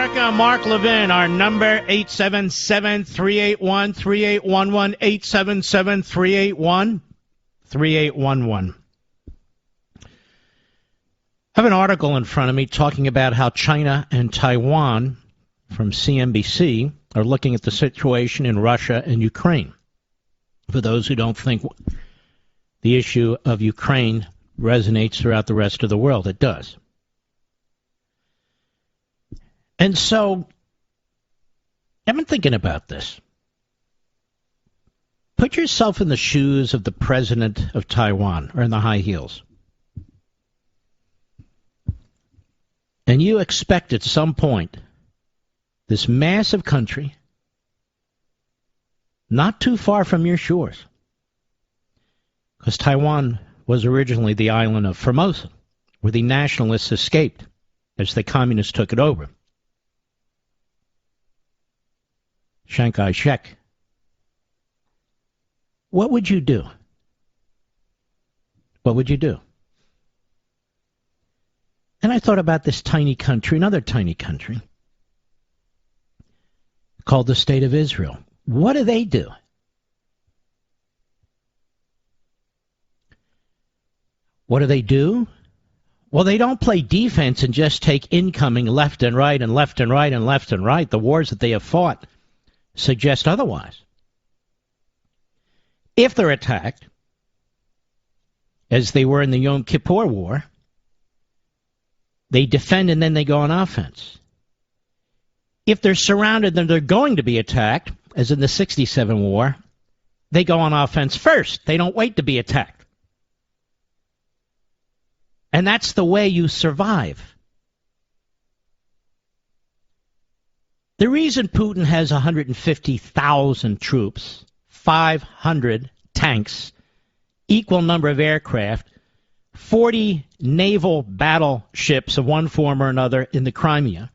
America, Mark Levin. Our number, 877-381-3811, 877-381-3811. I have an article in front of me talking about how China and Taiwan from CNBC are looking at the situation in Russia and Ukraine. For those who don't think the issue of Ukraine resonates throughout the rest of the world, it does. And so, I've been thinking about this. Put yourself in the shoes of the president of Taiwan, or in the high heels. And you expect at some point this massive country, not too far from your shores, because Taiwan was originally the island of Formosa, where the nationalists escaped as the communists took it over. Chiang Kai-shek. What would you do? What would you do? And I thought about this tiny country, another tiny country, called the State of Israel. What do they do? What do they do? Well, they don't play defense and just take incoming left and right and left and right and left and right. The wars that they have fought suggest otherwise. If they're attacked, as they were in the Yom Kippur War, they defend and then they go on offense. If they're surrounded and they're going to be attacked, as in the 67 war, they go on offense first. They don't wait to be attacked. And that's the way you survive. The reason Putin has 150,000 troops, 500 tanks, equal number of aircraft, 40 naval battleships of one form or another in the Crimea,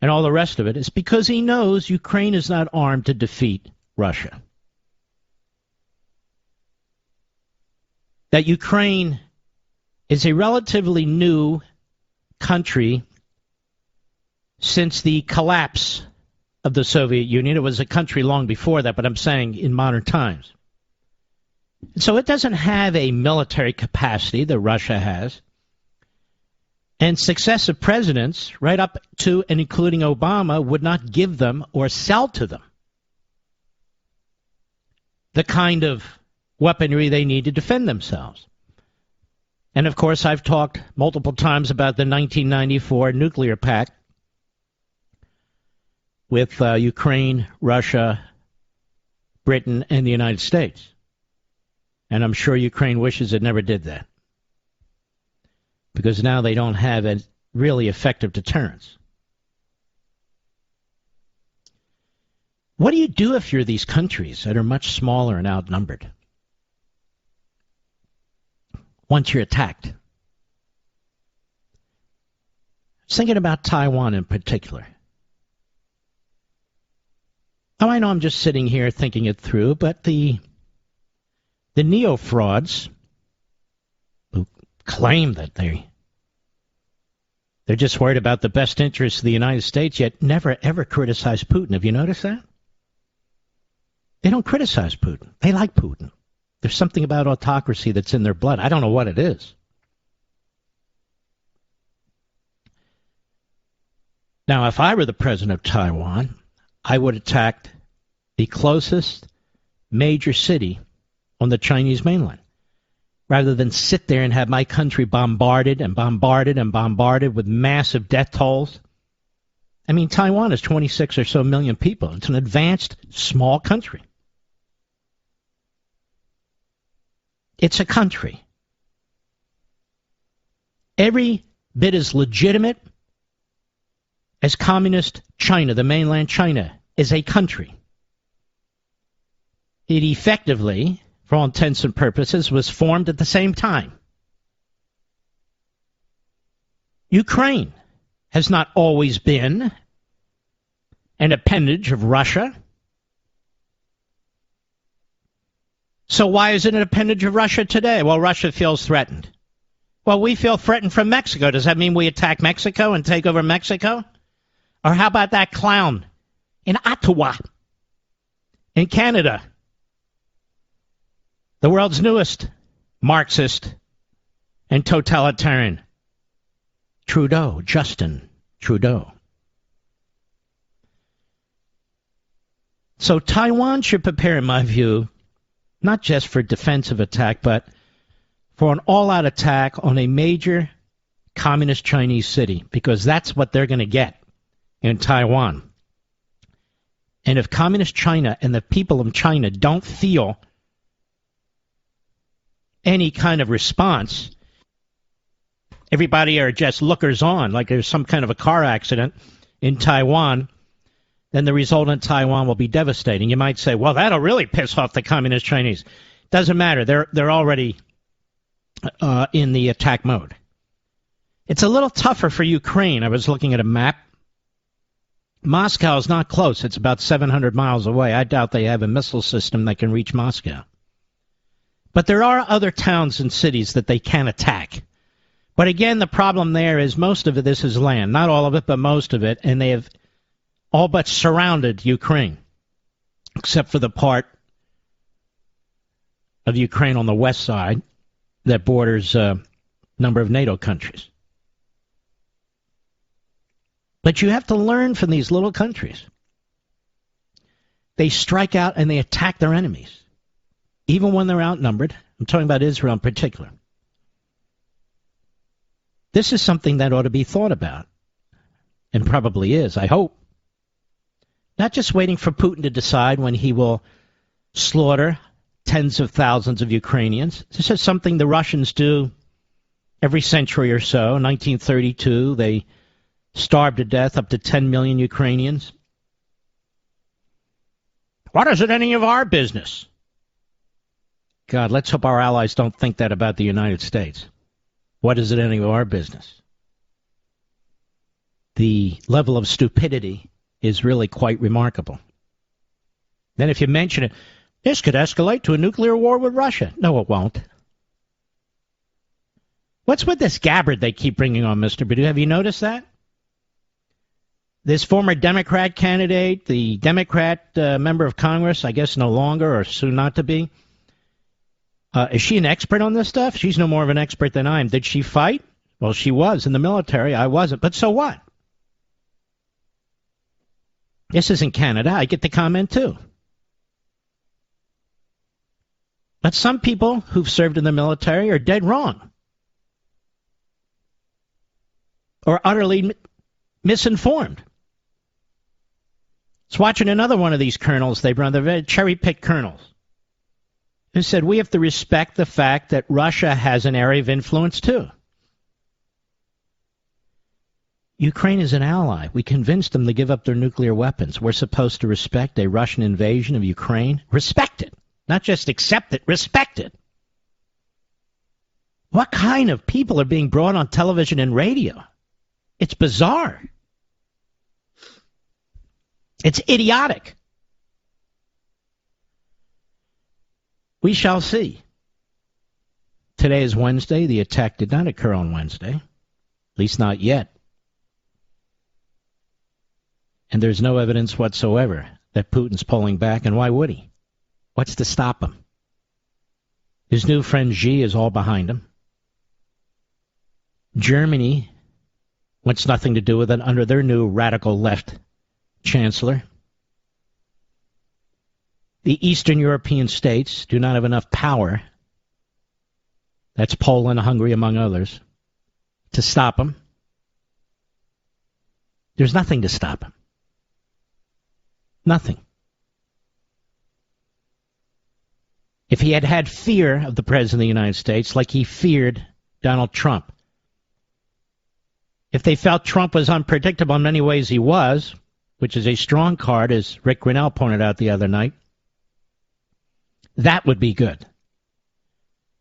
and all the rest of it, is because he knows Ukraine is not armed to defeat Russia. That Ukraine is a relatively new country since the collapse of the Soviet Union. It was a country long before that, but I'm saying in modern times. So it doesn't have a military capacity that Russia has. And successive presidents, right up to and including Obama, would not give them or sell to them the kind of weaponry they need to defend themselves. And, of course, I've talked multiple times about the 1994 nuclear pact with Ukraine, Russia, Britain, and the United States. And I'm sure Ukraine wishes it never did that, because now they don't have a really effective deterrence. What do you do if you're these countries that are much smaller and outnumbered once you're attacked? I was thinking about Taiwan in particular. Now, I know I'm just sitting here thinking it through, but the neo-frauds who claim that they're just worried about the best interests of the United States, yet never, ever criticize Putin. Have you noticed that? They don't criticize Putin. They like Putin. There's something about autocracy that's in their blood. I don't know what it is. Now, if I were the president of Taiwan, I would attack the closest major city on the Chinese mainland, rather than sit there and have my country bombarded and bombarded and bombarded with massive death tolls. I mean, Taiwan is 26 or so million people. It's an advanced, small country. It's a country. Every bit as legitimate as communist China, the mainland China, is a country. It effectively, for all intents and purposes, was formed at the same time. Ukraine has not always been an appendage of Russia. So why is it an appendage of Russia today? Well, Russia feels threatened. Well, we feel threatened from Mexico. Does that mean we attack Mexico and take over Mexico? Or how about that clown in Ottawa, in Canada? The world's newest Marxist and totalitarian. Trudeau, Justin Trudeau. So Taiwan should prepare, in my view, not just for defensive attack, but for an all-out attack on a major communist Chinese city, because that's what they're going to get in Taiwan. And if communist China and the people of China don't feel any kind of response, everybody are just lookers on, like there's some kind of a car accident in Taiwan, then the result in Taiwan will be devastating. You might say, well, that'll really piss off the communist Chinese. Doesn't matter. They're already in the attack mode. It's a little tougher for Ukraine. I was looking at a map. Moscow is not close. It's about 700 miles away. I doubt they have a missile system that can reach Moscow. But there are other towns and cities that they can attack. But again, the problem there is most of this is land. Not all of it, but most of it. And they have all but surrounded Ukraine, except for the part of Ukraine on the west side that borders a number of NATO countries. But you have to learn from these little countries. They strike out and they attack their enemies, even when they're outnumbered. I'm talking about Israel in particular. This is something that ought to be thought about, and probably is, I hope. Not just waiting for Putin to decide when he will slaughter tens of thousands of Ukrainians. This is something the Russians do every century or so. In 1932, they starved to death up to 10 million Ukrainians. What is it any of our business? God, let's hope our allies don't think that about the United States. What is it any of our business? The level of stupidity is really quite remarkable. Then if you mention it, this could escalate to a nuclear war with Russia. No, it won't. What's with this Gabbard they keep bringing on, Mr. Perdue? Have you noticed that? This former Democrat candidate, the Democrat member of Congress, I guess no longer or soon not to be, is she an expert on this stuff? She's no more of an expert than I am. Did she fight? Well, she was in the military. I wasn't. But so what? This isn't Canada. I get the comment too. But some people who've served in the military are dead wrong or utterly misinformed. I was watching another one of these colonels they run, the very cherry-picked colonels, who said we have to respect the fact that Russia has an area of influence too. Ukraine is an ally. We convinced them to give up their nuclear weapons. We're supposed to respect a Russian invasion of Ukraine. Respect it. Not just accept it, respect it. What kind of people are being brought on television and radio? It's bizarre. It's idiotic. We shall see. Today is Wednesday. The attack did not occur on Wednesday, at least not yet. And there's no evidence whatsoever that Putin's pulling back, and why would he? What's to stop him? His new friend Xi is all behind him. Germany wants nothing to do with it under their new radical left chancellor. The Eastern European states do not have enough power, that's Poland, Hungary, among others, to stop him. There's nothing to stop him. Nothing. If he had had fear of the President of the United States like he feared Donald Trump, if they felt Trump was unpredictable in many ways he was, which is a strong card, as Rick Grinnell pointed out the other night, that would be good.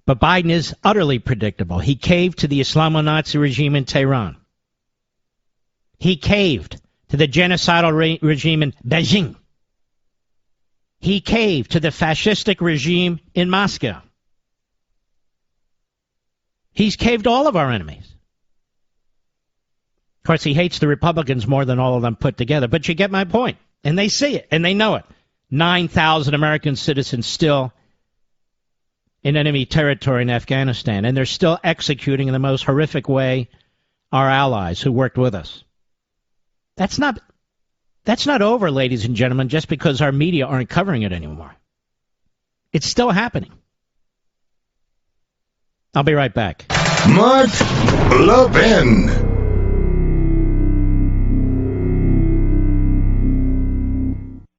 But Biden is utterly predictable. He caved to the Islamo-Nazi regime in Tehran. He caved to the genocidal regime in Beijing. He caved to the fascistic regime in Moscow. He's caved all of our enemies. Of course, he hates the Republicans more than all of them put together, but you get my point. And they see it, and they know it. 9,000 American citizens still in enemy territory in Afghanistan, and they're still executing in the most horrific way our allies who worked with us. That's not over, ladies and gentlemen, just because our media aren't covering it anymore. It's still happening. I'll be right back. Mark Levin.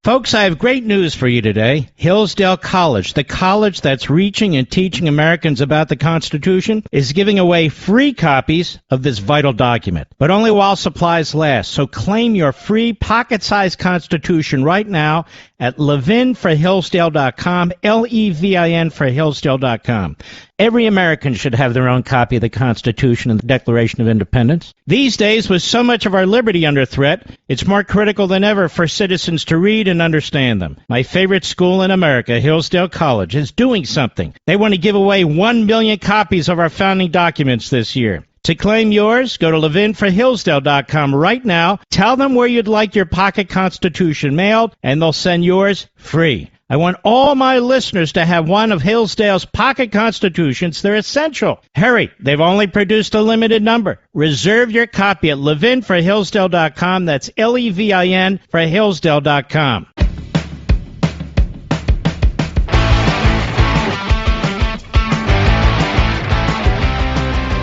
Folks, I have great news for you today. Hillsdale College, the college that's reaching and teaching Americans about the Constitution, is giving away free copies of this vital document, but only while supplies last. So claim your free pocket-sized Constitution right now at levinforhillsdale.com, Levin for Hillsdale.com. Every American should have their own copy of the Constitution and the Declaration of Independence. These days, with so much of our liberty under threat, it's more critical than ever for citizens to read and understand them. My favorite school in America, Hillsdale College, is doing something. They want to give away 1 million copies of our founding documents this year. To claim yours, go to levinforhillsdale.com right now. Tell them where you'd like your pocket Constitution mailed, and they'll send yours free. I want all my listeners to have one of Hillsdale's pocket Constitutions. They're essential. Hurry, they've only produced a limited number. Reserve your copy at levinforhillsdale.com. That's Levin for Hillsdale.com.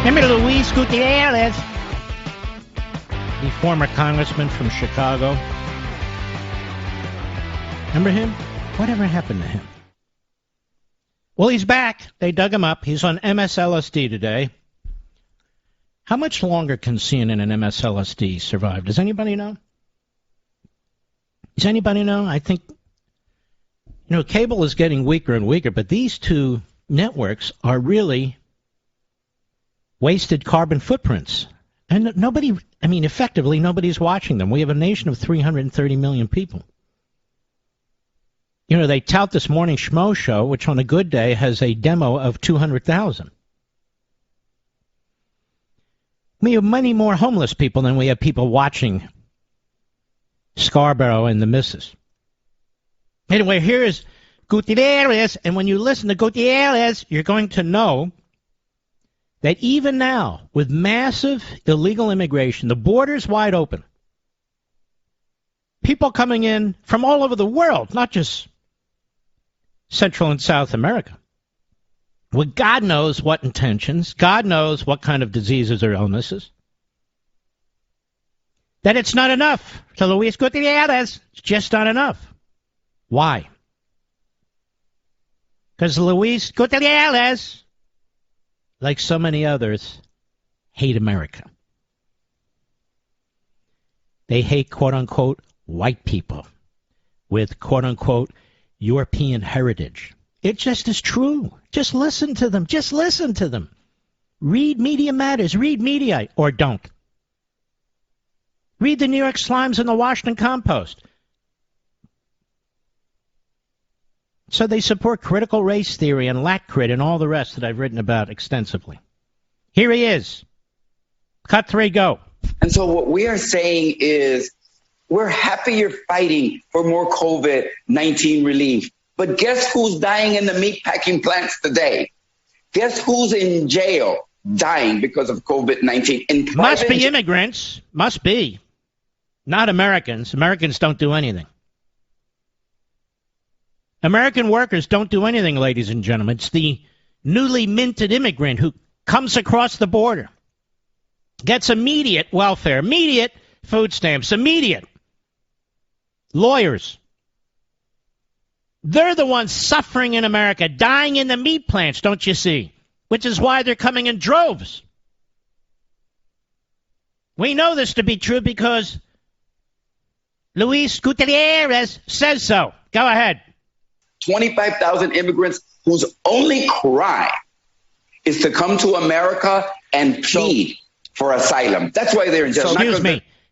Remember Luis Gutierrez, the former congressman from Chicago? Remember him? Whatever happened to him? Well, he's back. They dug him up. He's on MSLSD today. How much longer can CNN and MSLSD survive? Does anybody know? Does anybody know? I think, cable is getting weaker and weaker, but these two networks are really wasted carbon footprints. And effectively, nobody's watching them. We have a nation of 330 million people. They tout this morning Schmo Show, which on a good day has a demo of 200,000. We have many more homeless people than we have people watching Scarborough and the Missus. Anyway, here is Gutierrez, and when you listen to Gutierrez, you're going to know that even now, with massive illegal immigration, the border's wide open. People coming in from all over the world, not just Central and South America, with God knows what intentions, God knows what kind of diseases or illnesses, that it's not enough. To Luis Gutierrez, it's just not enough. Why? Because Luis Gutierrez, like so many others, hate America. They hate, quote-unquote, white people with, quote-unquote, European heritage. It just is true. Just listen to them. Just listen to them. Read Media Matters. Read Media, or don't. Read the New York Slimes and the Washington Compost. So they support critical race theory and LACCRIT and all the rest that I've written about extensively. Here he is. Cut 3, go. And so what we are saying is, we're happy you're fighting for more COVID-19 relief. But guess who's dying in the meatpacking plants today? Guess who's in jail dying because of COVID-19? Must be immigrants. Must be. Not Americans. Americans don't do anything. American workers don't do anything, ladies and gentlemen. It's the newly minted immigrant who comes across the border, gets immediate welfare, immediate food stamps, immediate. Lawyers. They're the ones suffering in America, dying in the meat plants, don't you see? Which is why they're coming in droves. We know this to be true because Luis Gutierrez says so. Go ahead. 25,000 immigrants whose only crime is to come to America and plead for asylum. That's why they're in jail.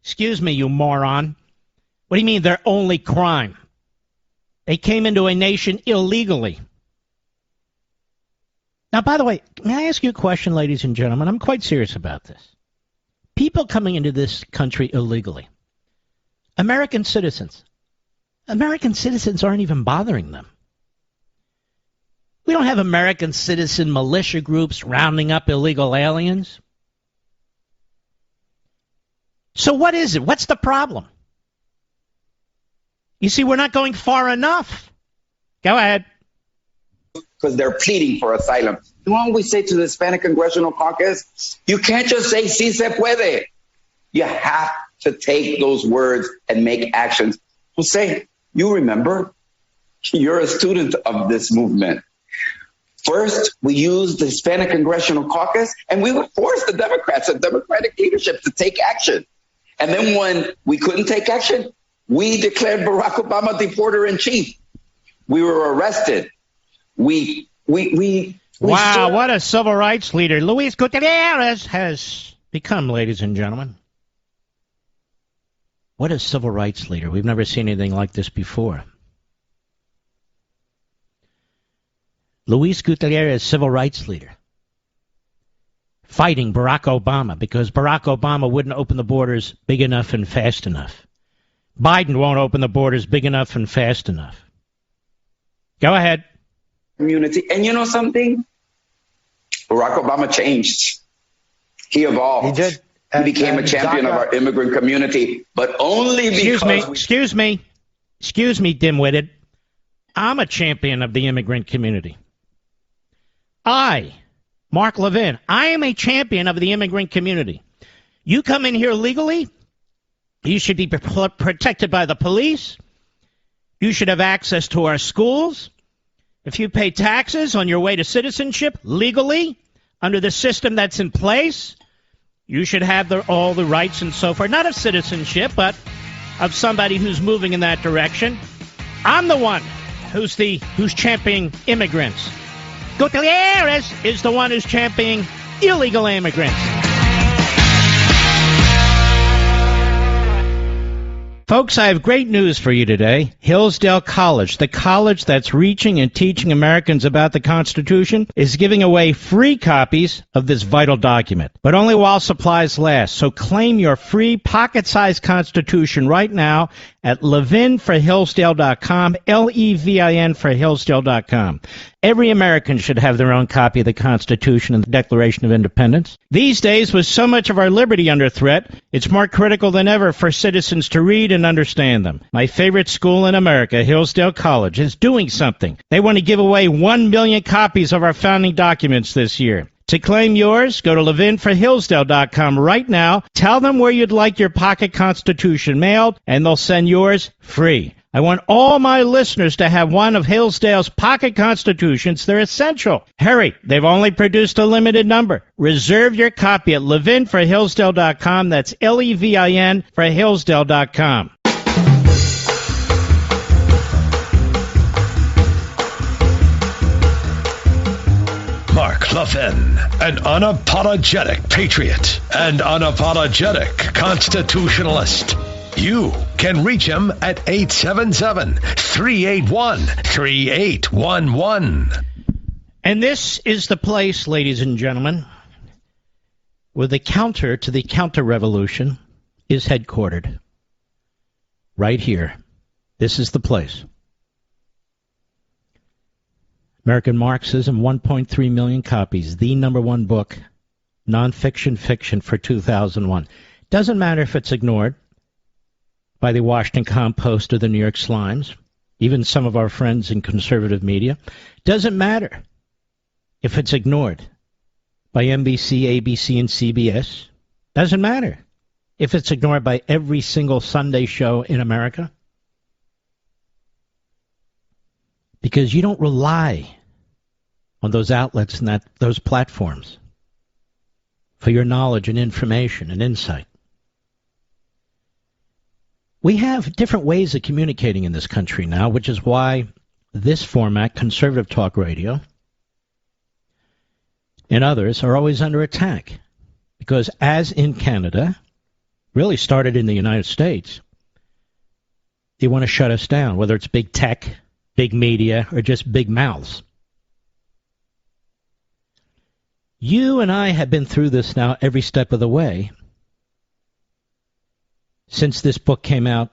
Excuse me, you moron. What do you mean their only crime? They came into a nation illegally. Now, by the way, may I ask you a question, ladies and gentlemen? I'm quite serious about this. People coming into this country illegally, American citizens aren't even bothering them. We don't have American citizen militia groups rounding up illegal aliens. So what is it? What's the problem? You see, we're not going far enough. Go ahead. Because they're pleading for asylum. You know what we say to the Hispanic Congressional Caucus? You can't just say, si se puede. You have to take those words and make actions. Jose, you remember, you're a student of this movement. First, we used the Hispanic Congressional Caucus, and we would force the Democrats and Democratic leadership to take action. And then when we couldn't take action, we declared Barack Obama deporter-in-chief. We were arrested. Wow, what a civil rights leader Luis Gutierrez has become, ladies and gentlemen. What a civil rights leader. We've never seen anything like this before. Luis Gutierrez, civil rights leader, fighting Barack Obama because Barack Obama wouldn't open the borders big enough and fast enough. Biden won't open the borders big enough and fast enough. Go ahead. Community. And you know something? Barack Obama changed. He evolved. He did. He became a champion of our immigrant community, but only because... Excuse me, dimwitted. I'm a champion of the immigrant community. Mark Levin, I am a champion of the immigrant community. You come in here legally, you should be protected by the police. You should have access to our schools. If you pay taxes on your way to citizenship legally, under the system that's in place, you should have all the rights and so forth, not of citizenship, but of somebody who's moving in that direction. I'm the one who's championing immigrants. Gutierrez is the one who's championing illegal immigrants. Folks, I have great news for you today. Hillsdale College, the college that's reaching and teaching Americans about the Constitution, is giving away free copies of this vital document, but only while supplies last. So claim your free pocket-sized Constitution right now at levinforhillsdale.com, Levin for Hillsdale.com. Every American should have their own copy of the Constitution and the Declaration of Independence. These days, with so much of our liberty under threat, it's more critical than ever for citizens to read and understand them. My favorite school in America, Hillsdale College, is doing something. They want to give away 1 million copies of our founding documents this year. To claim yours, go to levinforhillsdale.com right now. Tell them where you'd like your pocket Constitution mailed, and they'll send yours free. I want all my listeners to have one of Hillsdale's pocket Constitutions. They're essential. Hurry, they've only produced a limited number. Reserve your copy at levinforhillsdale.com. That's Levin for Hillsdale.com. Mark Levin, an unapologetic patriot and unapologetic constitutionalist. You can reach him at 877-381-3811. And this is the place, ladies and gentlemen, where the counter to the counter-revolution is headquartered. Right here. This is the place. American Marxism, 1.3 million copies. The #1 book, nonfiction fiction for 2001. Doesn't matter if it's ignored by the Washington Compost or the New York Slimes, even some of our friends in conservative media. Doesn't matter if it's ignored by NBC, ABC, and CBS. Doesn't matter if it's ignored by every single Sunday show in America. Because you don't rely on those outlets and those platforms for your knowledge and information and insight. We have different ways of communicating in this country now, which is why this format, conservative talk radio, and others are always under attack. Because as in Canada, really started in the United States, they want to shut us down, whether it's big tech, big media, or just big mouths. You and I have been through this now every step of the way since this book came out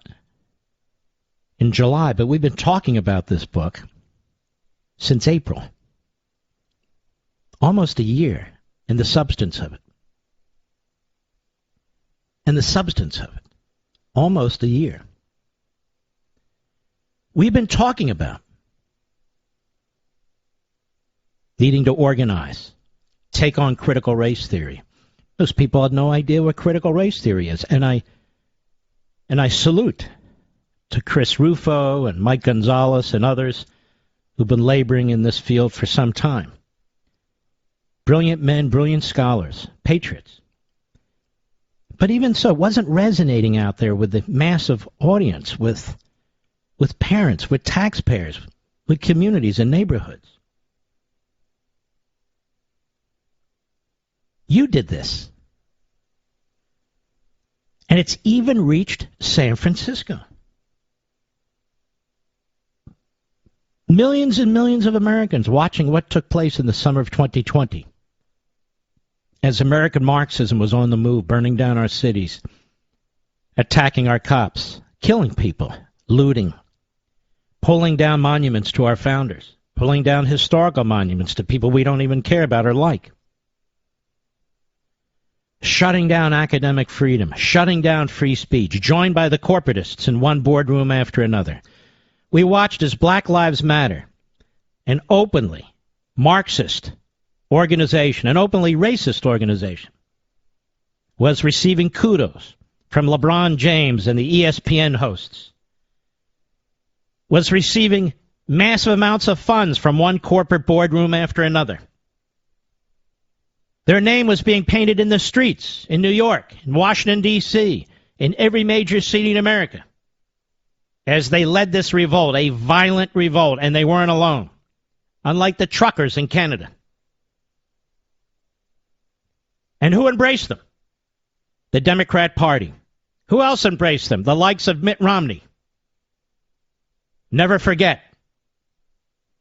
in July, but we've been talking about this book since April. Almost a year, and the substance of it. Almost a year. We've been talking about needing to organize, take on critical race theory. Those people had no idea what critical race theory is, and I salute to Chris Rufo and Mike Gonzalez and others who've been laboring in this field for some time. Brilliant men, brilliant scholars, patriots. But even so, it wasn't resonating out there with the massive audience, with parents, with taxpayers, with communities and neighborhoods. You did this. And it's even reached San Francisco. Millions and millions of Americans watching what took place in the summer of 2020. As American Marxism was on the move, burning down our cities, attacking our cops, killing people, looting, pulling down monuments to our founders, pulling down historical monuments to people we don't even care about or like, shutting down academic freedom, shutting down free speech, joined by the corporatists in one boardroom after another. We watched as Black Lives Matter, an openly Marxist organization, an openly racist organization, was receiving kudos from LeBron James and the ESPN hosts, was receiving massive amounts of funds from one corporate boardroom after another. Their name was being painted in the streets in New York, in Washington, D.C., in every major city in America, as they led this revolt, a violent revolt, and they weren't alone, unlike the truckers in Canada. And who embraced them? The Democrat Party. Who else embraced them? The likes of Mitt Romney. Never forget.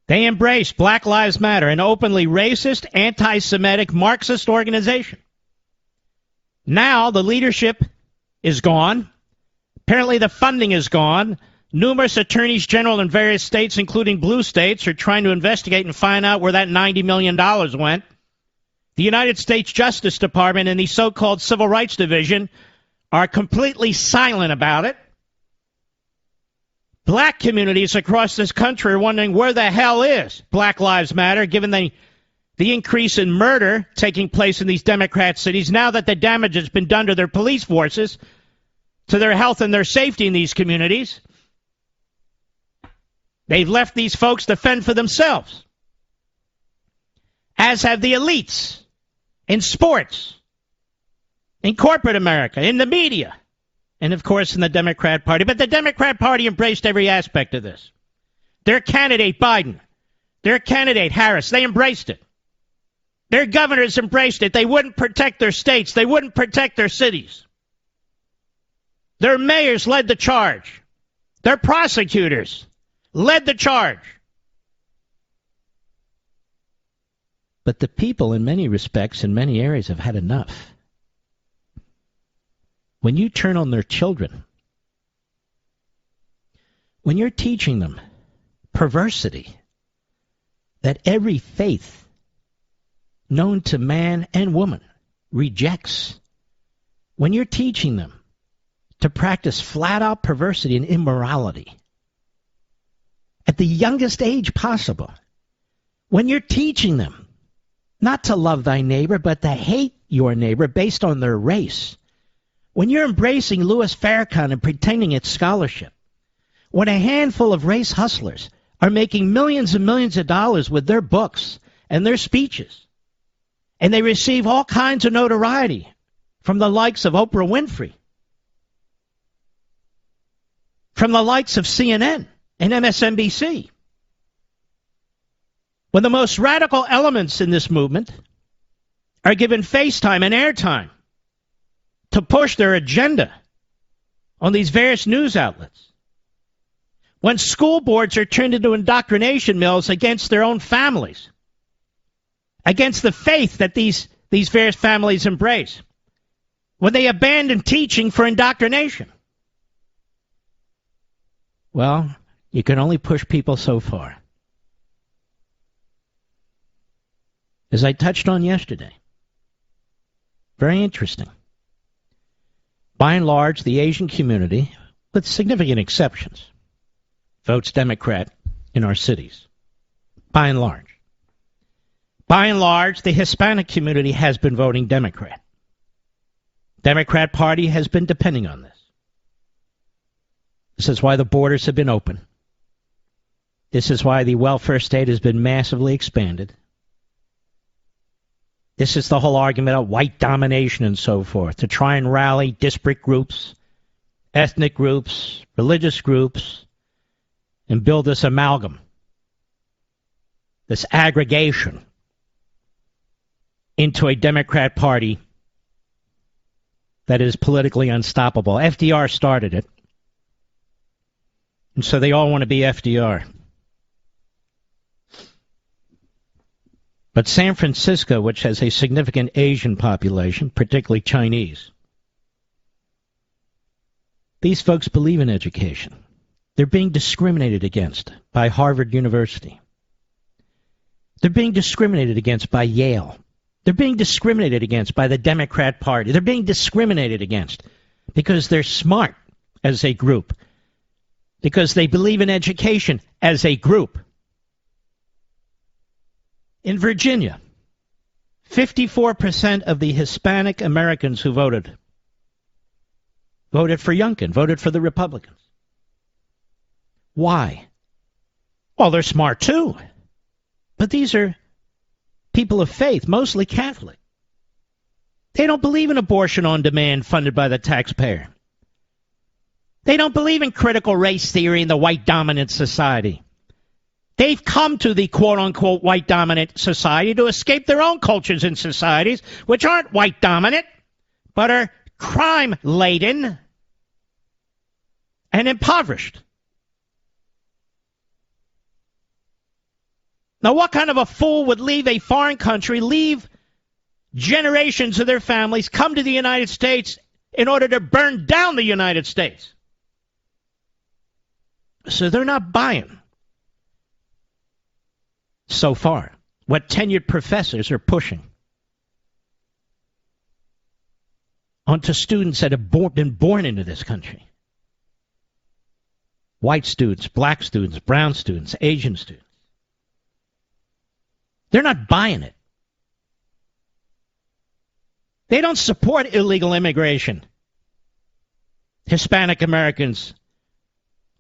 They embraced Black Lives Matter, an openly racist, anti-Semitic, Marxist organization. Now the leadership is gone. Apparently the funding is gone. Numerous attorneys general in various states, including blue states, are trying to investigate and find out where that $90 million went. The United States Justice Department and the so-called Civil Rights Division are completely silent about it. Black communities across this country are wondering where the hell is Black Lives Matter, given the increase in murder taking place in these Democrat cities, now that the damage has been done to their police forces, to their health and their safety in these communities. They've left these folks to fend for themselves, as have the elites in sports, in corporate America, in the media, and, of course, in the Democrat Party. But the Democrat Party embraced every aspect of this. Their candidate, Biden, their candidate, Harris, they embraced it. Their governors embraced it. They wouldn't protect their states. They wouldn't protect their cities. Their mayors led the charge. Their prosecutors led the charge. But the people, in many respects, in many areas, have had enough. When you turn on their children, when you're teaching them perversity, that every faith known to man and woman rejects, when you're teaching them to practice flat-out perversity and immorality at the youngest age possible, when you're teaching them not to love thy neighbor, but to hate your neighbor based on their race, when you're embracing Louis Farrakhan and pretending it's scholarship, when a handful of race hustlers are making millions and millions of dollars with their books and their speeches, and they receive all kinds of notoriety from the likes of Oprah Winfrey, from the likes of CNN and MSNBC, when the most radical elements in this movement are given face time and airtime to push their agenda on these various news outlets, when school boards are turned into indoctrination mills against their own families, against the faith that these various families embrace, when they abandon teaching for indoctrination. Well, you can only push people so far. As I touched on yesterday, very interesting. By and large, the Asian community, with significant exceptions, votes Democrat in our cities. By and large. By and large, the Hispanic community has been voting Democrat. Democrat Party has been depending on this. This is why the borders have been open. This is why the welfare state has been massively expanded. This is the whole argument of white domination and so forth, to try and rally disparate groups, ethnic groups, religious groups, and build this amalgam, this aggregation into a Democrat Party that is politically unstoppable. FDR started it, and so they all want to be FDR. But San Francisco, which has a significant Asian population, particularly Chinese, these folks believe in education. They're being discriminated against by Harvard University. They're being discriminated against by Yale. They're being discriminated against by the Democrat Party. They're being discriminated against because they're smart as a group, because they believe in education as a group. In Virginia, 54% of the Hispanic Americans who voted for Youngkin, voted for the Republicans. Why? Well, they're smart too. But these are people of faith, mostly Catholic. They don't believe in abortion on demand funded by the taxpayer. They don't believe in critical race theory in the white dominant society. They've come to the quote-unquote white dominant society to escape their own cultures and societies, which aren't white dominant, but are crime-laden and impoverished. Now, what kind of a fool would leave a foreign country, leave generations of their families, come to the United States in order to burn down the United States? So they're not buying so far what tenured professors are pushing onto students that have been born into this country. White students, black students, brown students, Asian students. They're not buying it. They don't support illegal immigration. Hispanic Americans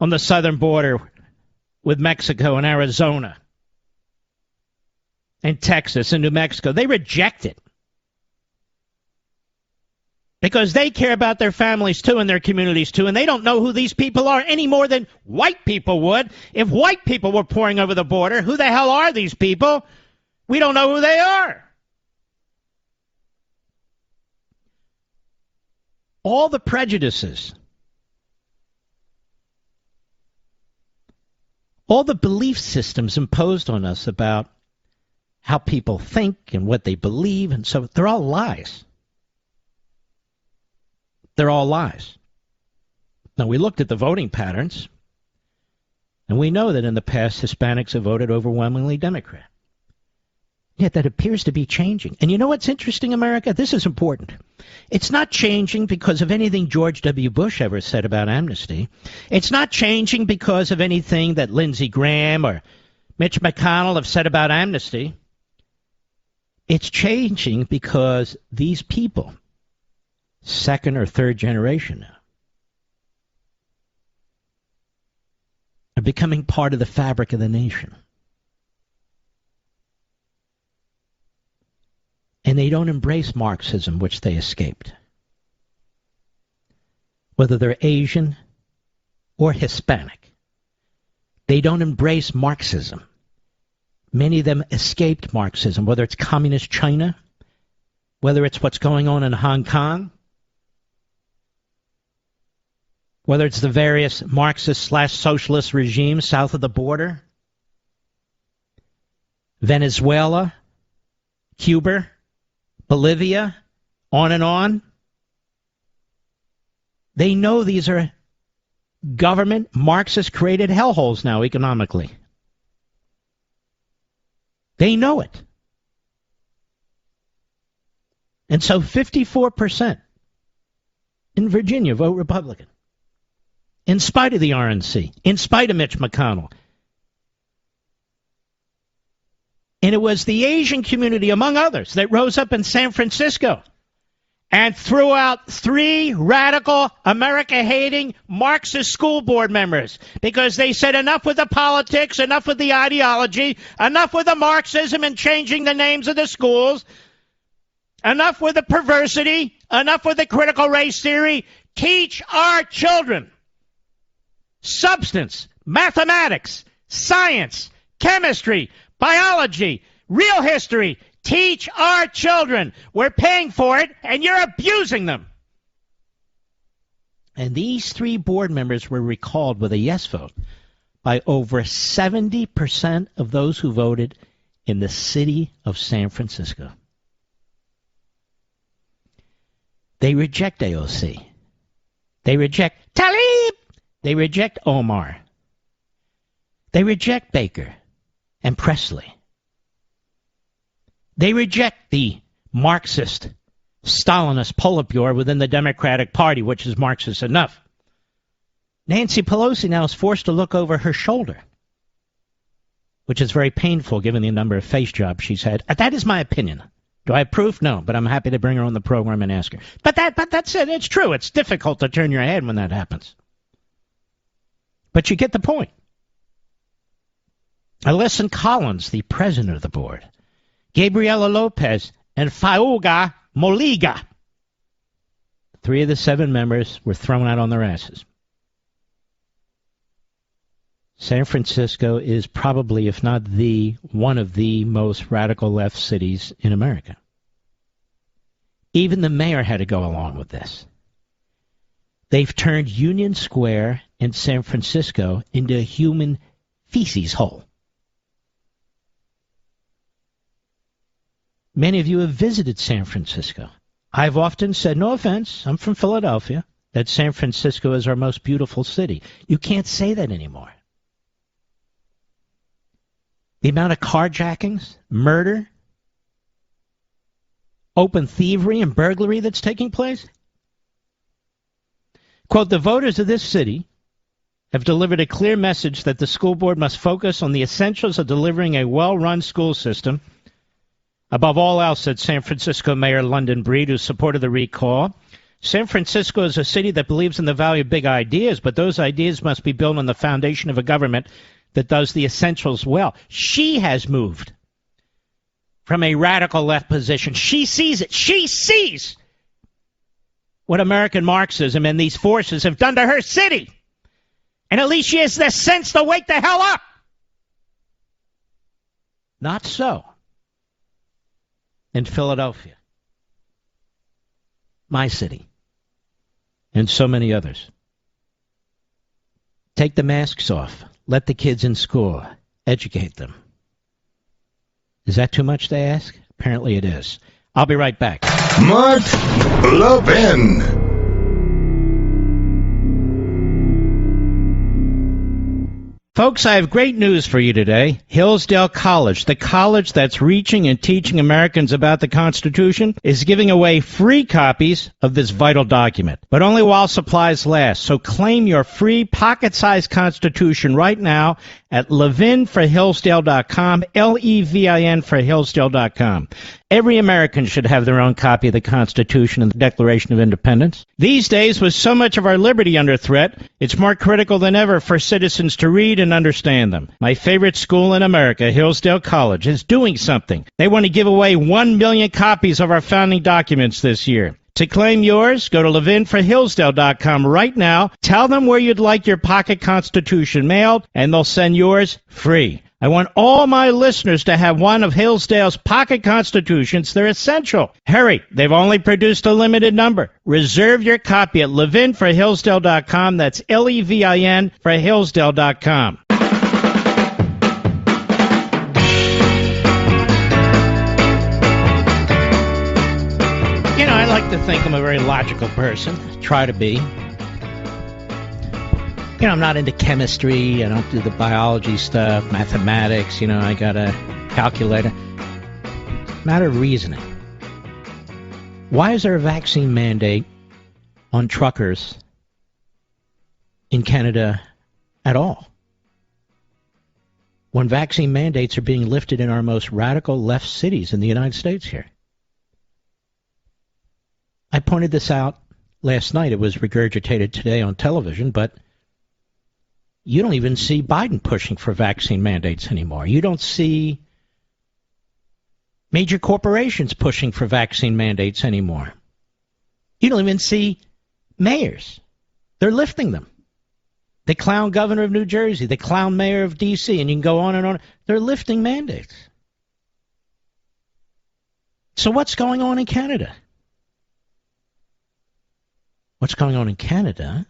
on the southern border with Mexico and Arizona and Texas and New Mexico. They reject it because they care about their families too and their communities too, and they don't know who these people are any more than white people would. If white people were pouring over the border, who the hell are these people? We don't know who they are. All the prejudices, all the belief systems imposed on us about how people think and what they believe, and so they're all lies. They're all lies. Now, we looked at the voting patterns, and we know that in the past, Hispanics have voted overwhelmingly Democrat. Yet that appears to be changing. And you know what's interesting, America? This is important. It's not changing because of anything George W. Bush ever said about amnesty. It's not changing because of anything that Lindsey Graham or Mitch McConnell have said about amnesty. It's changing because these people, second or third generation now, are becoming part of the fabric of the nation. And they don't embrace Marxism, which they escaped. Whether they're Asian or Hispanic, they don't embrace Marxism. Many of them escaped Marxism, whether it's communist China, whether it's what's going on in Hong Kong, whether it's the various Marxist/socialist regimes south of the border, Venezuela, Cuba, Bolivia, on and on. They know these are government Marxist-created hellholes now economically. They know it. And so 54% in Virginia vote Republican, in spite of the RNC, in spite of Mitch McConnell. And it was the Asian community, among others, that rose up in San Francisco and threw out 3 radical, America-hating Marxist school board members because they said enough with the politics, enough with the ideology, enough with the Marxism and changing the names of the schools, enough with the perversity, enough with the critical race theory. Teach our children substance, mathematics, science, chemistry, biology, real history. Teach our children. We're paying for it, and you're abusing them. And these 3 board members were recalled with a yes vote by over 70% of those who voted in the city of San Francisco. They reject AOC. They reject Talib. They reject Omar. They reject Baker and Presley. They reject the Marxist, Stalinist Politburo within the Democratic Party, which is Marxist enough. Nancy Pelosi now is forced to look over her shoulder, which is very painful given the number of face jobs she's had. That is my opinion. Do I have proof? No, but I'm happy to bring her on the program and ask her. But that's it. It's true. It's difficult to turn your head when that happens. But you get the point. Alison Collins, the president of the board, Gabriela Lopez, and Fauga Moliga. 3 of the 7 members were thrown out on their asses. San Francisco is probably, if not one of the most radical left cities in America. Even the mayor had to go along with this. They've turned Union Square in San Francisco into a human feces hole. Many of you have visited San Francisco. I've often said, no offense, I'm from Philadelphia, that San Francisco is our most beautiful city. You can't say that anymore. The amount of carjackings, murder, open thievery, and burglary that's taking place. Quote, the voters of this city have delivered a clear message that the school board must focus on the essentials of delivering a well-run school system. Above all else, said San Francisco Mayor London Breed, who supported the recall, San Francisco is a city that believes in the value of big ideas, but those ideas must be built on the foundation of a government that does the essentials well. She has moved from a radical left position. She sees it. She sees what American Marxism and these forces have done to her city. And at least she has the sense to wake the hell up. Not so in Philadelphia, my city, and so many others. Take the masks off. Let the kids in school. Educate them. Is that too much to ask? Apparently it is. I'll be right back. Mark Levin. Folks, I have great news for you today. Hillsdale College, the college that's reaching and teaching Americans about the Constitution, is giving away free copies of this vital document, but only while supplies last. So claim your free pocket-sized Constitution right now at levinforhillsdale.com, Levin for Hillsdale.com. Every American should have their own copy of the Constitution and the Declaration of Independence. These days, with so much of our liberty under threat, it's more critical than ever for citizens to read and understand them. My favorite school in America, Hillsdale College, is doing something. They want to give away 1 million copies of our founding documents this year. To claim yours, go to levinforhillsdale.com right now. Tell them where you'd like your pocket Constitution mailed, and they'll send yours free. I want all my listeners to have one of Hillsdale's pocket Constitutions. They're essential. Hurry, they've only produced a limited number. Reserve your copy at levinforhillsdale.com. That's Levin for Hillsdale.com. like to think I'm a very logical person. Try to be. I'm not into chemistry. I don't do the biology stuff, mathematics. I got a calculator. Matter of reasoning. Why is there a vaccine mandate on truckers in Canada at all, when vaccine mandates are being lifted in our most radical left cities in the United States here? I pointed this out last night. It was regurgitated today on television, but you don't even see Biden pushing for vaccine mandates anymore. You don't see major corporations pushing for vaccine mandates anymore. You don't even see mayors. They're lifting them. They clown governor of New Jersey. They clown mayor of D.C., and you can go on and on. They're lifting mandates. So what's going on in Canada? What's going on in Canada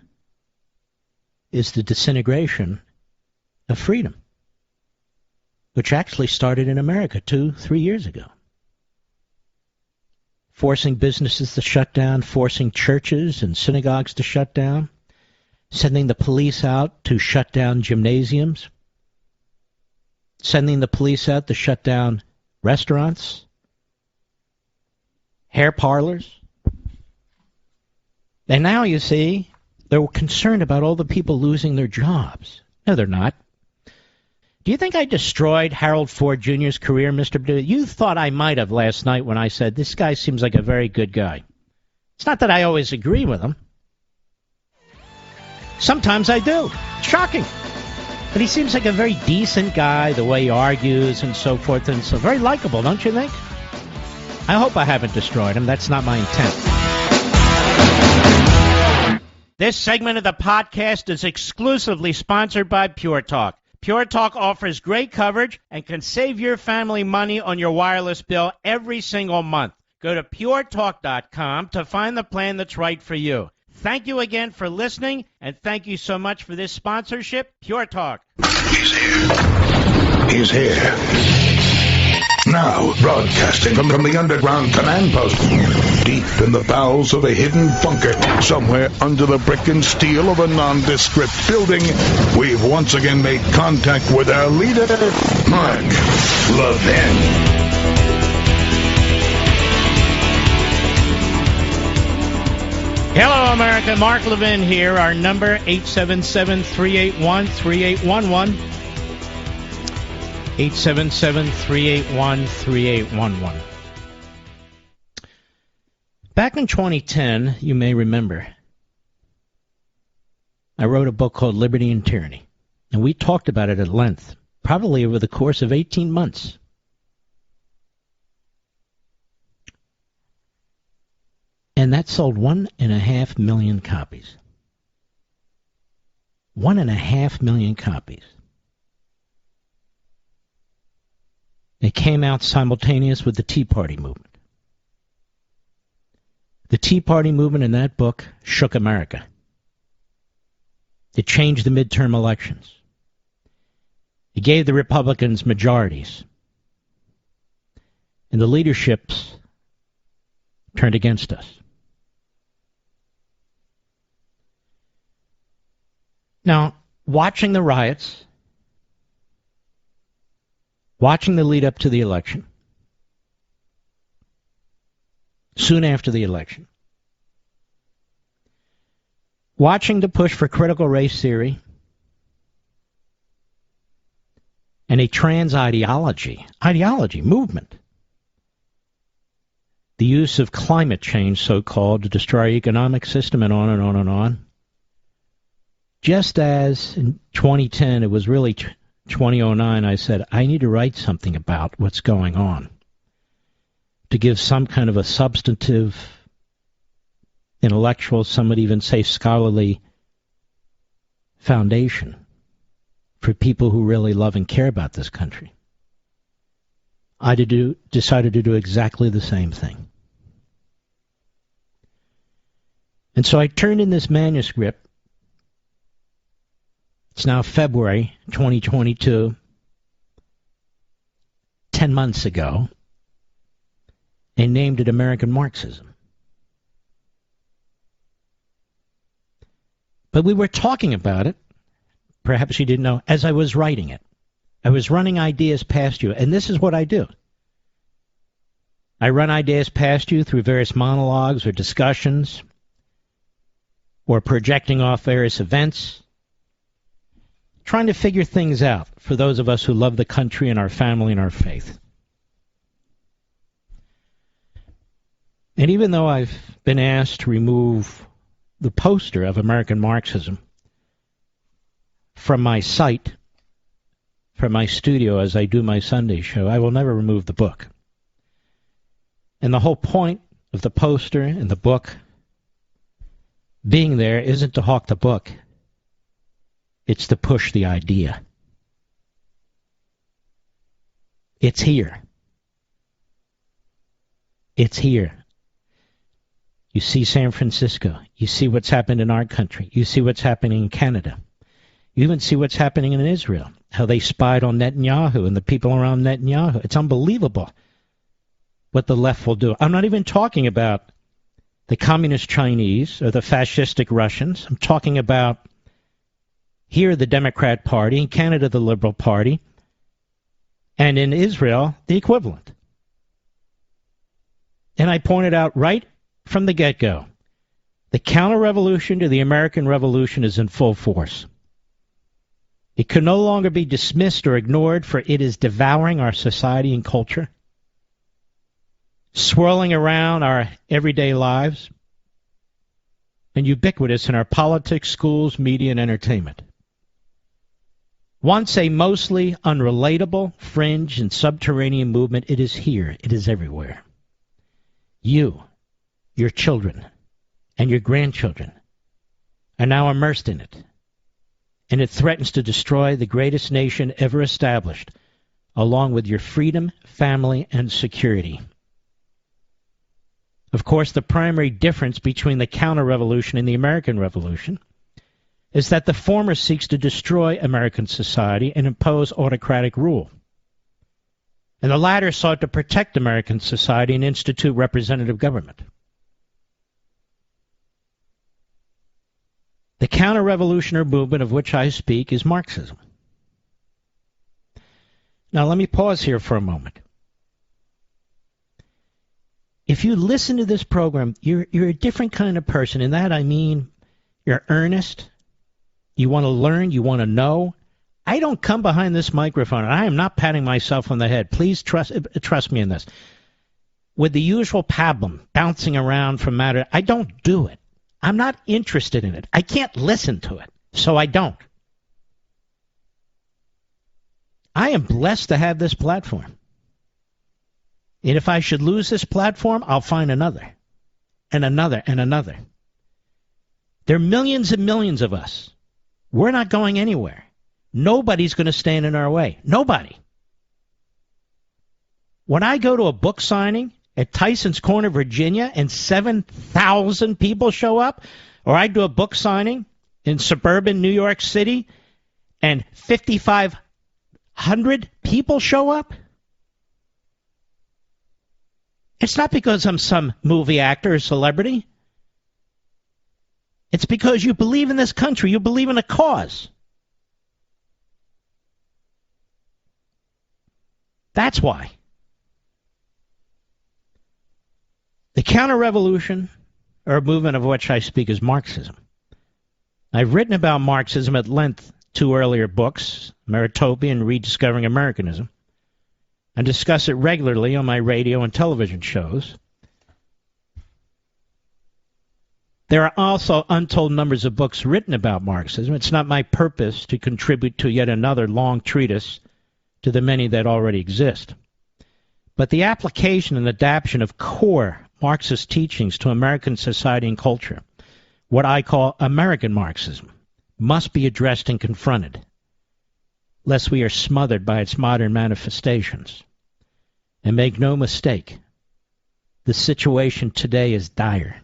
is the disintegration of freedom, which actually started in America 2-3 years ago. Forcing businesses to shut down, forcing churches and synagogues to shut down, sending the police out to shut down gymnasiums, sending the police out to shut down restaurants, hair parlors. And now you see, they're concerned about all the people losing their jobs. No, they're not. Do you think I destroyed Harold Ford Jr.'s career, Mr. Badu? You thought I might have last night when I said, this guy seems like a very good guy. It's not that I always agree with him. Sometimes I do. Shocking. But he seems like a very decent guy, the way he argues and so forth, and so very likable, don't you think? I hope I haven't destroyed him. That's not my intent. This segment of the podcast is exclusively sponsored by Pure Talk. Pure Talk offers great coverage and can save your family money on your wireless bill every single month. Go to puretalk.com to find the plan that's right for you. Thank you again for listening, and thank you so much for this sponsorship, Pure Talk. He's here. He's here. Now, broadcasting from the underground command post, deep in the bowels of a hidden bunker, somewhere under the brick and steel of a nondescript building, we've once again made contact with our leader, Mark Levin. Hello, America. Mark Levin here. Our number, 877-381-3811. 877-381-3811. Back in 2010, you may remember, I wrote a book called Liberty and Tyranny, and we talked about it at length, probably over the course of 18 months. And that sold 1.5 million copies. 1.5 million copies. It came out simultaneous with the Tea Party movement. The Tea Party movement in that book shook America. It changed the midterm elections. It gave the Republicans majorities. And the leaderships turned against us. Now, watching the riots, watching the lead up to the election, soon after the election, watching the push for critical race theory and a trans ideology movement, the use of climate change, so-called, to destroy our economic system, and on and on and on. Just as in 2010, it was really 2009, I said, I need to write something about what's going on to give some kind of a substantive, intellectual, some would even say scholarly foundation for people who really love and care about this country. I decided to do exactly the same thing. And so I turned in this manuscript. It's now February 2022, 10 months ago, and named it American Marxism. But we were talking about it, perhaps you didn't know, as I was writing it. I was running ideas past you, and this is what I do. I run ideas past you through various monologues or discussions or projecting off various events, trying to figure things out for those of us who love the country and our family and our faith. And even though I've been asked to remove the poster of American Marxism from my site, from my studio as I do my Sunday show, I will never remove the book. And the whole point of the poster and the book being there isn't to hawk the book. It's to push the idea. It's here. It's here. You see San Francisco. You see what's happened in our country. You see what's happening in Canada. You even see what's happening in Israel, how they spied on Netanyahu and the people around Netanyahu. It's unbelievable what the left will do. I'm not even talking about the communist Chinese or the fascistic Russians. I'm talking about here the Democrat Party, in Canada the Liberal Party, and in Israel the equivalent. And I pointed out right from the get-go, the counter-revolution to the American Revolution is in full force. It can no longer be dismissed or ignored, for it is devouring our society and culture, swirling around our everyday lives, and ubiquitous in our politics, schools, media, and entertainment. Once a mostly unrelatable, fringe, and subterranean movement, it is here. It is everywhere. You, your children, and your grandchildren are now immersed in it, and it threatens to destroy the greatest nation ever established, along with your freedom, family, and security. Of course, the primary difference between the counter-revolution and the American Revolution is that the former seeks to destroy American society and impose autocratic rule, and the latter sought to protect American society and institute representative government. The counter-revolutionary movement of which I speak is Marxism. Now, let me pause here for a moment. If you listen to this program, you're a different kind of person. In that I mean you're earnest, you want to learn, you want to know. I don't come behind this microphone, and I am not patting myself on the head. Please trust me in this. With the usual pablum, bouncing around from matter, I don't do it. I'm not interested in it. I can't listen to it, so I don't. I am blessed to have this platform. And if I should lose this platform, I'll find another, and another, and another. There are millions and millions of us. We're not going anywhere. Nobody's going to stand in our way. Nobody. When I go to a book signing at Tyson's Corner, Virginia, and 7,000 people show up, or I do a book signing in suburban New York City, and 5,500 people show up, it's not because I'm some movie actor or celebrity. It's because you believe in this country. You believe in a cause. That's why. The counter-revolution, or movement of which I speak, is Marxism. I've written about Marxism at length, 2 earlier books, Meritopia and Rediscovering Americanism, and discuss it regularly on my radio and television shows. There are also untold numbers of books written about Marxism. It's not my purpose to contribute to yet another long treatise to the many that already exist. But the application and adaptation of core Marxist teachings to American society and culture, what I call American Marxism, must be addressed and confronted, lest we are smothered by its modern manifestations. And make no mistake, the situation today is dire.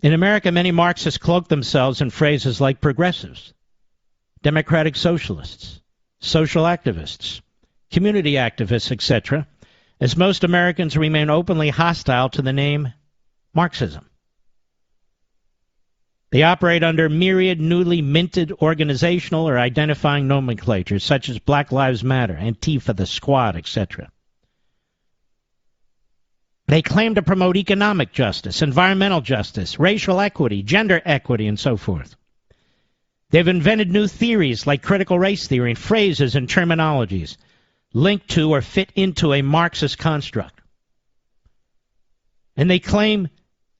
In America, many Marxists cloak themselves in phrases like progressives, democratic socialists, social activists, community activists, etc., as most Americans remain openly hostile to the name Marxism. They operate under myriad newly minted organizational or identifying nomenclatures, such as Black Lives Matter, Antifa, the Squad, etc. They claim to promote economic justice, environmental justice, racial equity, gender equity, and so forth. They've invented new theories like critical race theory and phrases and terminologies linked to or fit into a Marxist construct. And they claim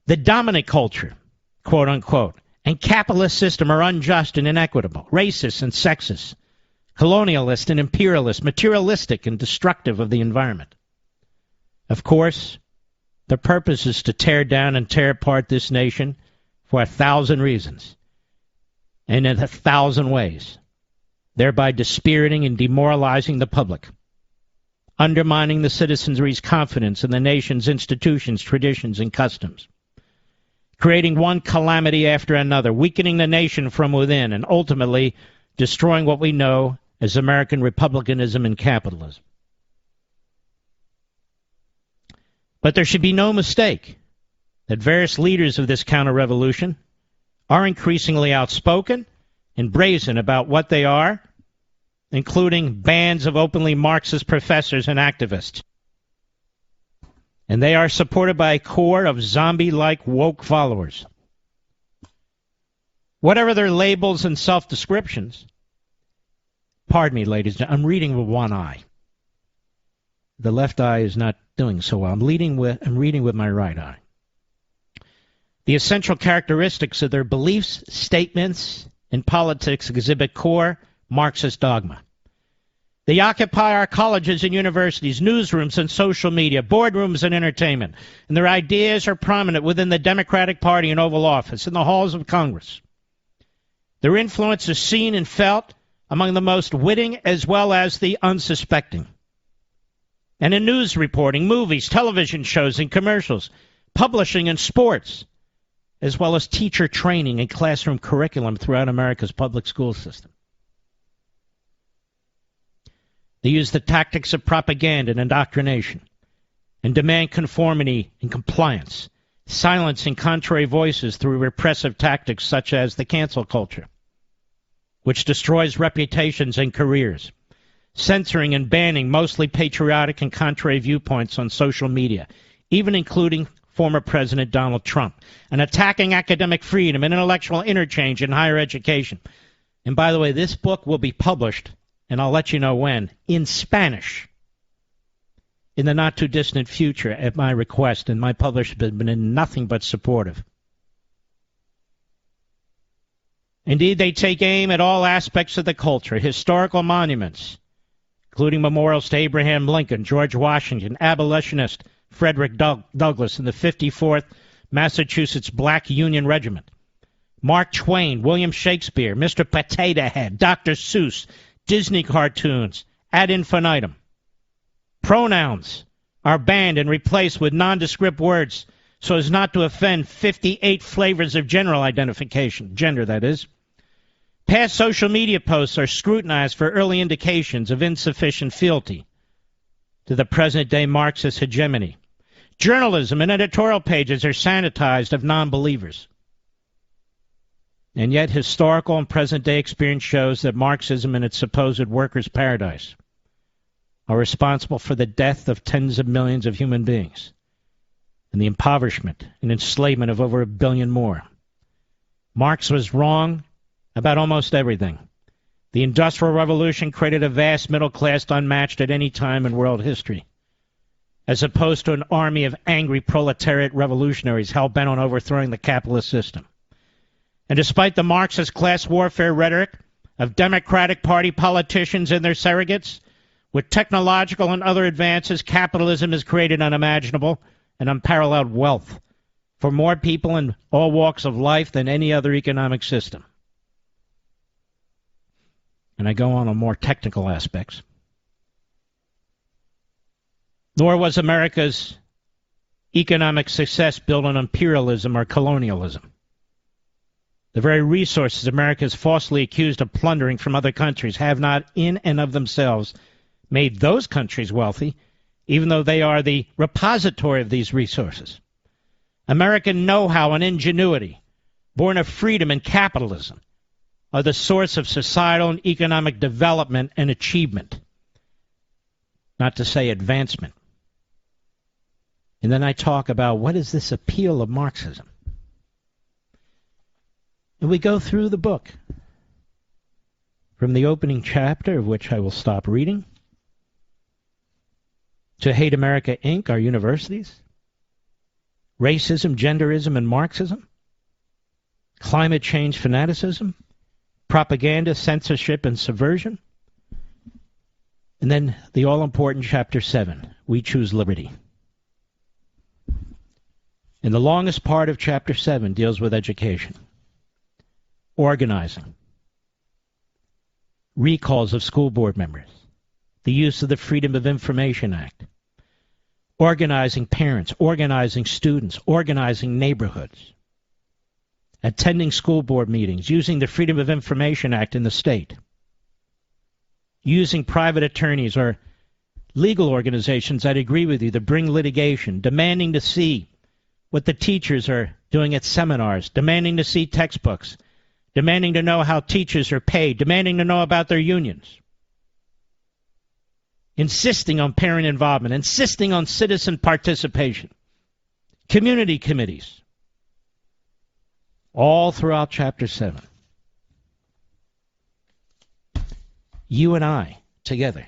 the dominant culture, quote unquote, and capitalist system are unjust and inequitable, racist and sexist, colonialist and imperialist, materialistic and destructive of the environment. Of course, the purpose is to tear down and tear apart this nation for 1,000 reasons and in 1,000 ways, thereby dispiriting and demoralizing the public, undermining the citizenry's confidence in the nation's institutions, traditions, and customs, creating one calamity after another, weakening the nation from within, and ultimately destroying what we know as American republicanism and capitalism. But there should be no mistake that various leaders of this counter-revolution are increasingly outspoken and brazen about what they are, including bands of openly Marxist professors and activists. And they are supported by a core of zombie-like woke followers. Whatever their labels and self-descriptions, pardon me, ladies, I'm reading with one eye. The left eye is not doing so well. I'm reading with my right eye. The essential characteristics of their beliefs, statements, and politics exhibit core Marxist dogma. They occupy our colleges and universities, newsrooms and social media, boardrooms and entertainment, and their ideas are prominent within the Democratic Party in Oval Office, in the halls of Congress. Their influence is seen and felt among the most witting as well as the unsuspecting. And in news reporting, movies, television shows, and commercials, publishing and sports, as well as teacher training and classroom curriculum throughout America's public school system. They use the tactics of propaganda and indoctrination and demand conformity and compliance, silencing contrary voices through repressive tactics such as the cancel culture, which destroys reputations and careers, censoring and banning mostly patriotic and contrary viewpoints on social media, even including former President Donald Trump, and attacking academic freedom and intellectual interchange in higher education. And by the way, this book will be published, and I'll let you know when, in Spanish in the not-too-distant future at my request, and my publisher has been nothing but supportive. Indeed, they take aim at all aspects of the culture, historical monuments, including memorials to Abraham Lincoln, George Washington, abolitionist Frederick Douglass, and the 54th Massachusetts Black Union Regiment, Mark Twain, William Shakespeare, Mr. Potato Head, Dr. Seuss, Disney cartoons, ad infinitum. Pronouns are banned and replaced with nondescript words so as not to offend 58 flavors of general identification, gender that is. Past social media posts are scrutinized for early indications of insufficient fealty to the present-day Marxist hegemony. Journalism and editorial pages are sanitized of non-believers. And yet historical and present-day experience shows that Marxism and its supposed workers' paradise are responsible for the death of tens of millions of human beings and the impoverishment and enslavement of over 1 billion more. Marx was wrong about almost everything. The Industrial Revolution created a vast middle class unmatched at any time in world history, as opposed to an army of angry proletariat revolutionaries hell-bent on overthrowing the capitalist system. And despite the Marxist class warfare rhetoric of Democratic Party politicians and their surrogates, with technological and other advances, capitalism has created unimaginable and unparalleled wealth for more people in all walks of life than any other economic system. And I go on more technical aspects. Nor was America's economic success built on imperialism or colonialism. The very resources America is falsely accused of plundering from other countries have not in and of themselves made those countries wealthy, even though they are the repository of these resources. American know-how and ingenuity born of freedom and capitalism, are the source of societal and economic development and achievement, not to say advancement. And then I talk about what is this appeal of Marxism. And we go through the book from the opening chapter, of which I will stop reading, to Hate America, Inc., our universities, racism, genderism, and Marxism, climate change fanaticism, propaganda, censorship, and subversion, and then the all-important Chapter 7, We Choose Liberty. And the longest part of Chapter 7 deals with education, organizing, recalls of school board members, the use of the Freedom of Information Act, organizing parents, organizing students, organizing neighborhoods, attending school board meetings, using the Freedom of Information Act in the state, using private attorneys or legal organizations that agree with you to bring litigation, demanding to see what the teachers are doing at seminars, demanding to see textbooks, demanding to know how teachers are paid, demanding to know about their unions, insisting on parent involvement, insisting on citizen participation, community committees, all throughout Chapter 7. You and I, together,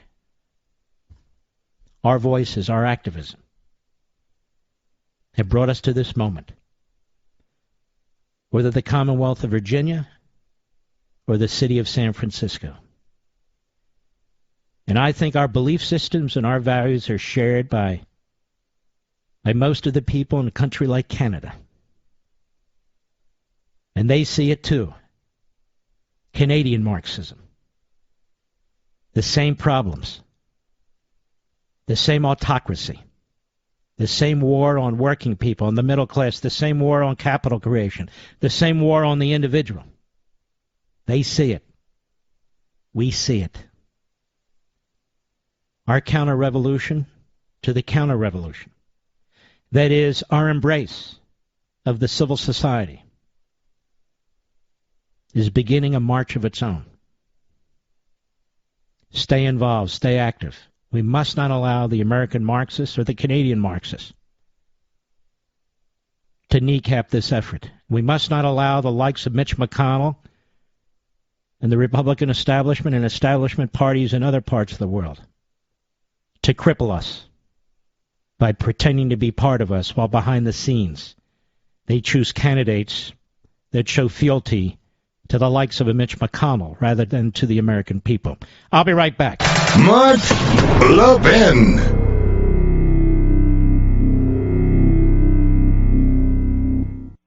our voices, our activism, have brought us to this moment. Whether the Commonwealth of Virginia or the city of San Francisco. And I think our belief systems and our values are shared by most of the people in a country like Canada. And they see it too. Canadian Marxism. The same problems. The same autocracy. The same war on working people and the middle class. The same war on capital creation. The same war on the individual. They see it. We see it. Our counter-revolution to the counter-revolution. That is, our embrace of the civil society is beginning a march of its own. Stay involved, stay active. We must not allow the American Marxists or the Canadian Marxists to kneecap this effort. We must not allow the likes of Mitch McConnell and the Republican establishment and establishment parties in other parts of the world to cripple us by pretending to be part of us while behind the scenes they choose candidates that show fealty to the likes of a Mitch McConnell rather than to the American people. I'll be right back. Mark Levin.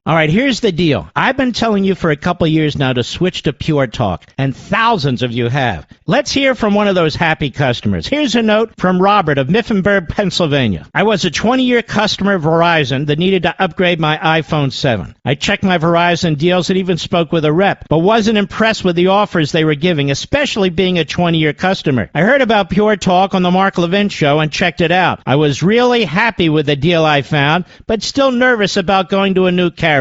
All right, here's the deal. I've been telling you for a couple of years now to switch to Pure Talk, and thousands of you have. Let's hear from one of those happy customers. Here's a note from Robert of Mifflinburg, Pennsylvania. I was a 20-year customer of Verizon that needed to upgrade my iPhone 7. I checked my Verizon deals and even spoke with a rep, but wasn't impressed with the offers they were giving, especially being a 20-year customer. I heard about Pure Talk on the Mark Levin Show and checked it out. I was really happy with the deal I found, but still nervous about going to a new carrier.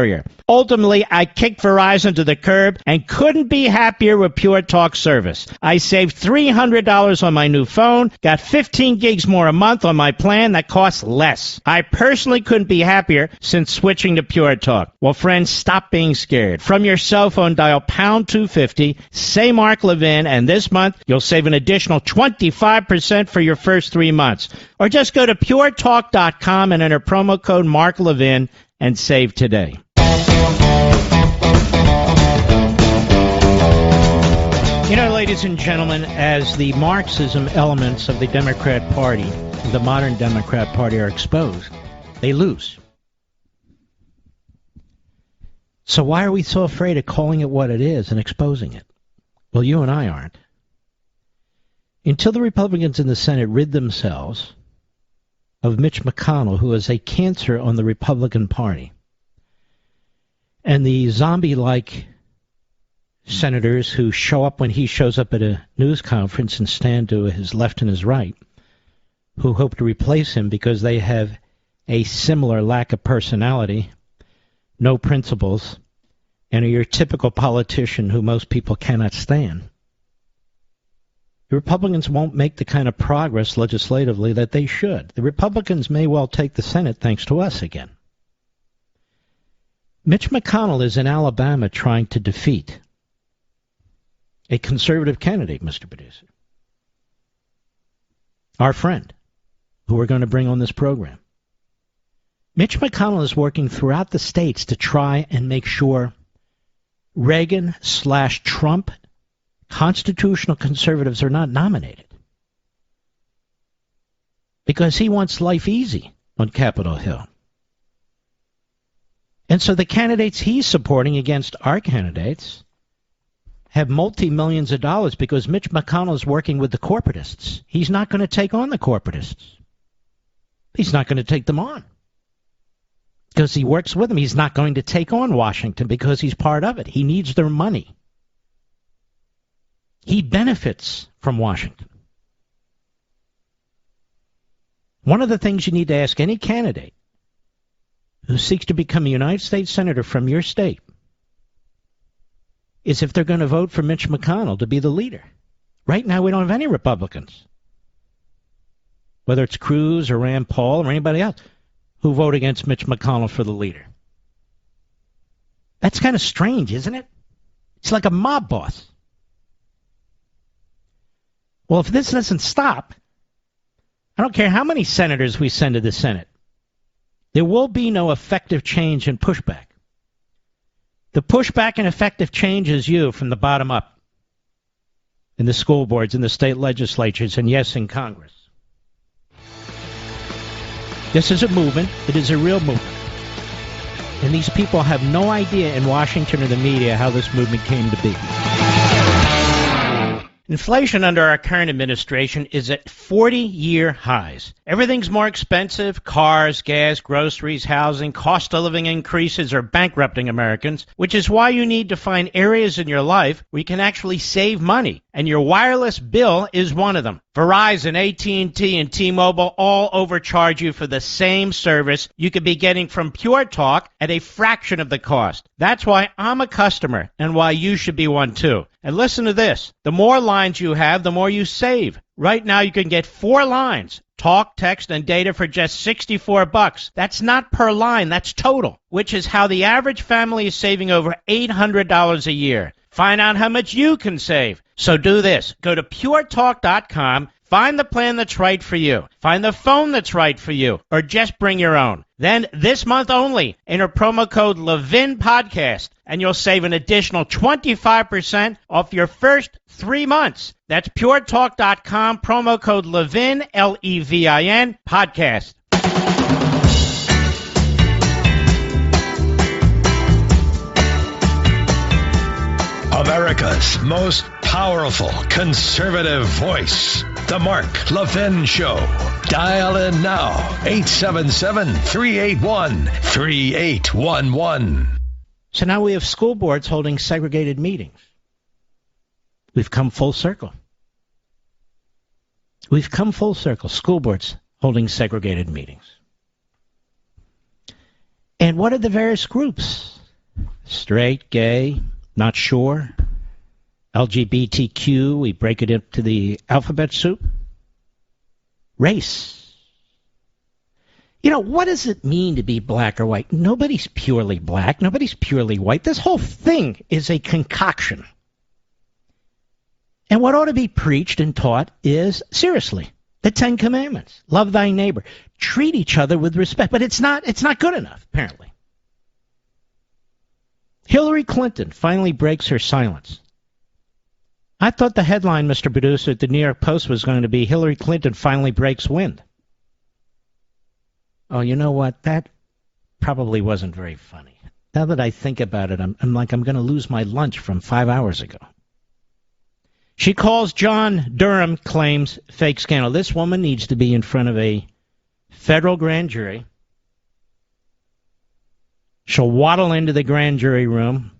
Ultimately, I kicked Verizon to the curb and couldn't be happier with Pure Talk service. I saved $300 on my new phone, got 15 gigs more a month on my plan that costs less. I personally couldn't be happier since switching to Pure Talk. Well, friends, stop being scared. From your cell phone, dial pound 250, say Mark Levin, and this month you'll save an additional 25% for your first 3 months. Or just go to puretalk.com and enter promo code Mark Levin and save today. You know, ladies and gentlemen, as the Marxism elements of the Democrat Party, the modern Democrat Party, are exposed, they lose. So why are we so afraid of calling it what it is and exposing it? Well, you and I aren't. Until the Republicans in the Senate rid themselves of Mitch McConnell, who is a cancer on the Republican Party, and the zombie-like senators who show up when he shows up at a news conference and stand to his left and his right, who hope to replace him because they have a similar lack of personality, no principles, and are your typical politician who most people cannot stand, the Republicans won't make the kind of progress legislatively that they should. The Republicans may well take the Senate thanks to us again. Mitch McConnell is in Alabama trying to defeat a conservative candidate, Mr. Producer. Our friend, who we're going to bring on this program. Mitch McConnell is working throughout the states to try and make sure Reagan/Trump constitutional conservatives are not nominated. Because he wants life easy on Capitol Hill. And so the candidates he's supporting against our candidates have multi-millions of dollars because Mitch McConnell is working with the corporatists. He's not going to take on the corporatists. He's not going to take them on. Because he works with them. He's not going to take on Washington because he's part of it. He needs their money. He benefits from Washington. One of the things you need to ask any candidate who seeks to become a United States Senator from your state is if they're going to vote for Mitch McConnell to be the leader. Right now, we don't have any Republicans, whether it's Cruz or Rand Paul or anybody else, who vote against Mitch McConnell for the leader. That's kind of strange, isn't it? It's like a mob boss. Well, if this doesn't stop, I don't care how many senators we send to the Senate, there will be no effective change and pushback. The pushback and effective change is you from the bottom up in the school boards, in the state legislatures, and yes, in Congress. This is a movement. It is a real movement. And these people have no idea in Washington or the media how this movement came to be. Inflation under our current administration is at 40-year highs. Everything's more expensive. Cars, gas, groceries, housing, cost of living increases are bankrupting Americans, which is why you need to find areas in your life where you can actually save money. And your wireless bill is one of them. Verizon, AT&T, and T-Mobile all overcharge you for the same service you could be getting from Pure Talk at a fraction of the cost. That's why I'm a customer and why you should be one too. And listen to this. The more lines you have, the more you save. Right now you can get 4 lines, talk, text, and data for just $64. That's not per line, that's total, which is how the average family is saving over $800 a year. Find out how much you can save. So do this. Go to puretalk.com. Find the plan that's right for you. Find the phone that's right for you. Or just bring your own. Then this month only, enter promo code Levin Podcast, and you'll save an additional 25% off your first 3 months. That's puretalk.com, promo code Levin, Levin, podcast. America's most powerful conservative voice. The Mark Levin Show. Dial in now. 877-381-3811. So now we have school boards holding segregated meetings. We've come full circle. We've come full circle. School boards holding segregated meetings. And what are the various groups? Straight, gay, not sure. LGBTQ, we break it into the alphabet soup. Race. You know, what does it mean to be black or white? Nobody's purely black. Nobody's purely white. This whole thing is a concoction. And what ought to be preached and taught is, seriously, the 10 Commandments. Love thy neighbor. Treat each other with respect. But it's not good enough, apparently. Hillary Clinton finally breaks her silence. I thought the headline, Mr. Producer, at the New York Post was going to be Hillary Clinton finally breaks wind. Oh, you know what? That probably wasn't very funny. Now that I think about it, I'm like I'm going to lose my lunch from 5 hours ago. She calls John Durham claims fake scandal. This woman needs to be in front of a federal grand jury. She'll waddle into the grand jury room,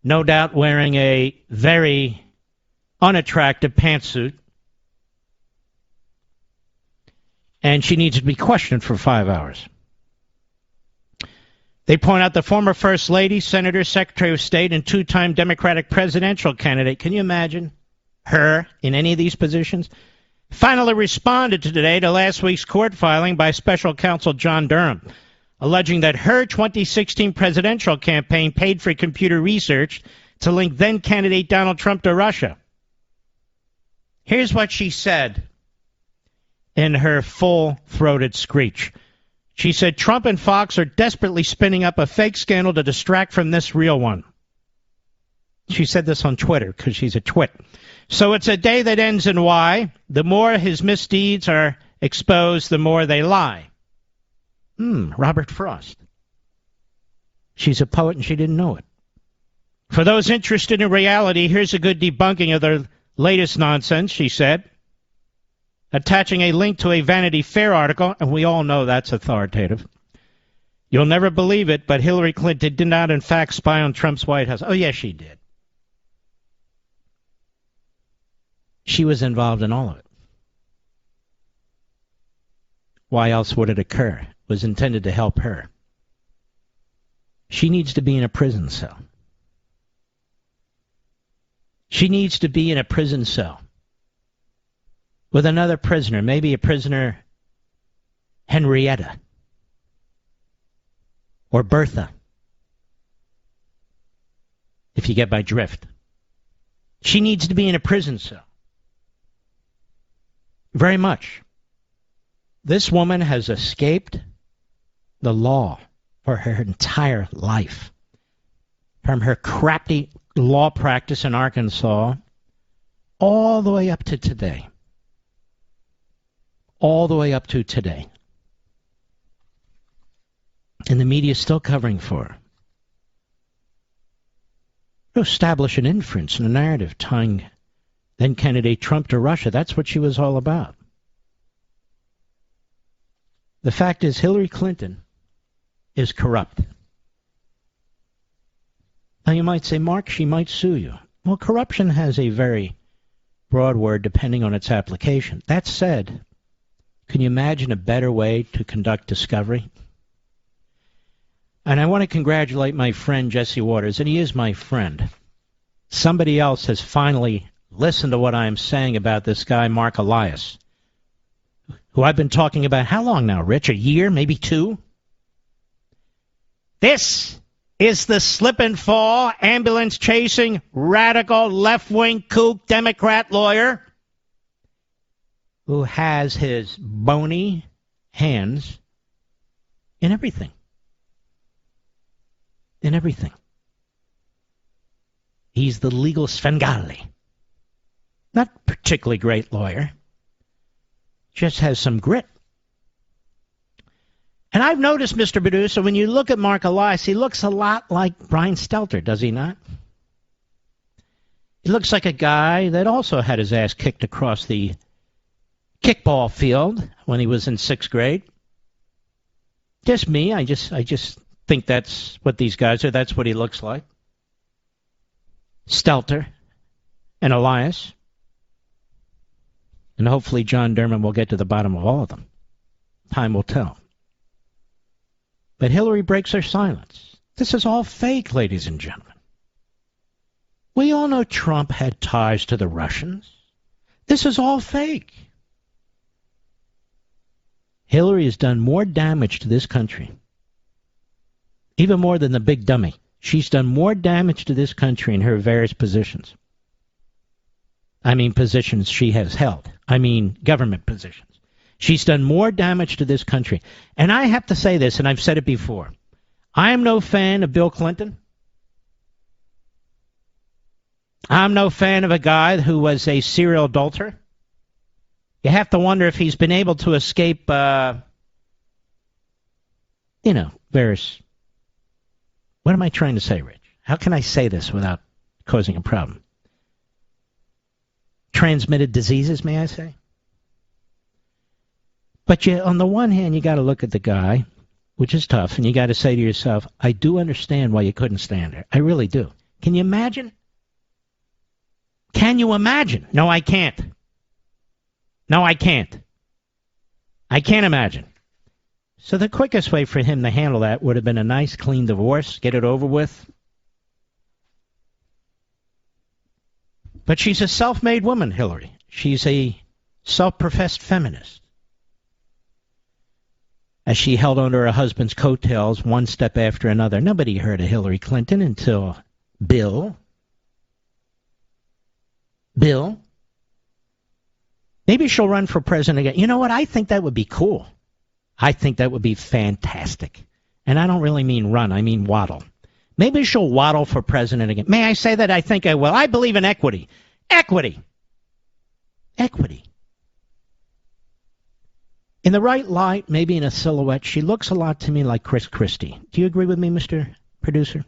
no doubt wearing a very unattractive pantsuit. And she needs to be questioned for 5 hours. They point out the former First Lady, Senator, Secretary of State, and two-time Democratic presidential candidate. Can you imagine her in any of these positions? Finally responded today to last week's court filing by special counsel John Durham, alleging that her 2016 presidential campaign paid for computer research to link then-candidate Donald Trump to Russia. Here's what she said in her full-throated screech. She said, Trump and Fox are desperately spinning up a fake scandal to distract from this real one. She said this on Twitter because she's a twit. So it's a day that ends in Y. The more his misdeeds are exposed, the more they lie. Robert Frost. She's a poet and she didn't know it. For those interested in reality, here's a good debunking of their latest nonsense, she said, attaching a link to a Vanity Fair article, and we all know that's authoritative. You'll never believe it, but Hillary Clinton did not, in fact, spy on Trump's White House. Oh, yes, she did. She was involved in all of it. Why else would it occur? It was intended to help her. She needs to be in a prison cell. She needs to be in a prison cell with another prisoner, maybe a prisoner Henrietta or Bertha, if you get my drift. She needs to be in a prison cell. Very much. This woman has escaped the law for her entire life. From her crappy law practice in Arkansas all the way up to today. All the way up to today. And the media is still covering for her. To establish an inference and a narrative tying then candidate Trump to Russia. That's what she was all about. The fact is, Hillary Clinton is corrupt. Now you might say, Mark, she might sue you. Well, corruption has a very broad word depending on its application. That said, can you imagine a better way to conduct discovery? And I want to congratulate my friend Jesse Waters, and he is my friend. Somebody else has finally listened to what I'm saying about this guy, Mark Elias, who I've been talking about how long now, Rich? A year, maybe two? This is the slip and fall, ambulance-chasing, radical, left-wing kook Democrat lawyer who has his bony hands in everything. In everything. He's the legal Svengali. Not particularly great lawyer. Just has some grit. And I've noticed, Mr. Producer, when you look at Mark Elias, he looks a lot like Brian Stelter, does he not? He looks like a guy that also had his ass kicked across the kickball field when he was in 6th grade. Just me. I just think that's what these guys are. That's what he looks like. Stelter and Elias. And hopefully John Durham will get to the bottom of all of them. Time will tell. But Hillary breaks her silence. This is all fake, ladies and gentlemen. We all know Trump had ties to the Russians. This is all fake. Hillary has done more damage to this country, even more than the big dummy. She's done more damage to this country in her various positions. I mean positions she has held. I mean government positions. She's done more damage to this country. And I have to say this, and I've said it before. I am no fan of Bill Clinton. I'm no fan of a guy who was a serial adulterer. You have to wonder if he's been able to escape, various... What am I trying to say, Rich? How can I say this without causing a problem? Transmitted diseases, may I say? But on the one hand, you got to look at the guy, which is tough, and you got to say to yourself, I do understand why you couldn't stand her. I really do. Can you imagine? Can you imagine? No, I can't. No, I can't. I can't imagine. So the quickest way for him to handle that would have been a nice, clean divorce, get it over with. But she's a self-made woman, Hillary. She's a self-professed feminist. As she held onto her husband's coattails one step after another. Nobody heard of Hillary Clinton until Bill. Maybe she'll run for president again. You know what? I think that would be cool. I think that would be fantastic. And I don't really mean run. I mean waddle. Maybe she'll waddle for president again. May I say that? I think I will. I believe in equity. Equity. In the right light, maybe in a silhouette, she looks a lot to me like Chris Christie. Do you agree with me, Mr. Producer?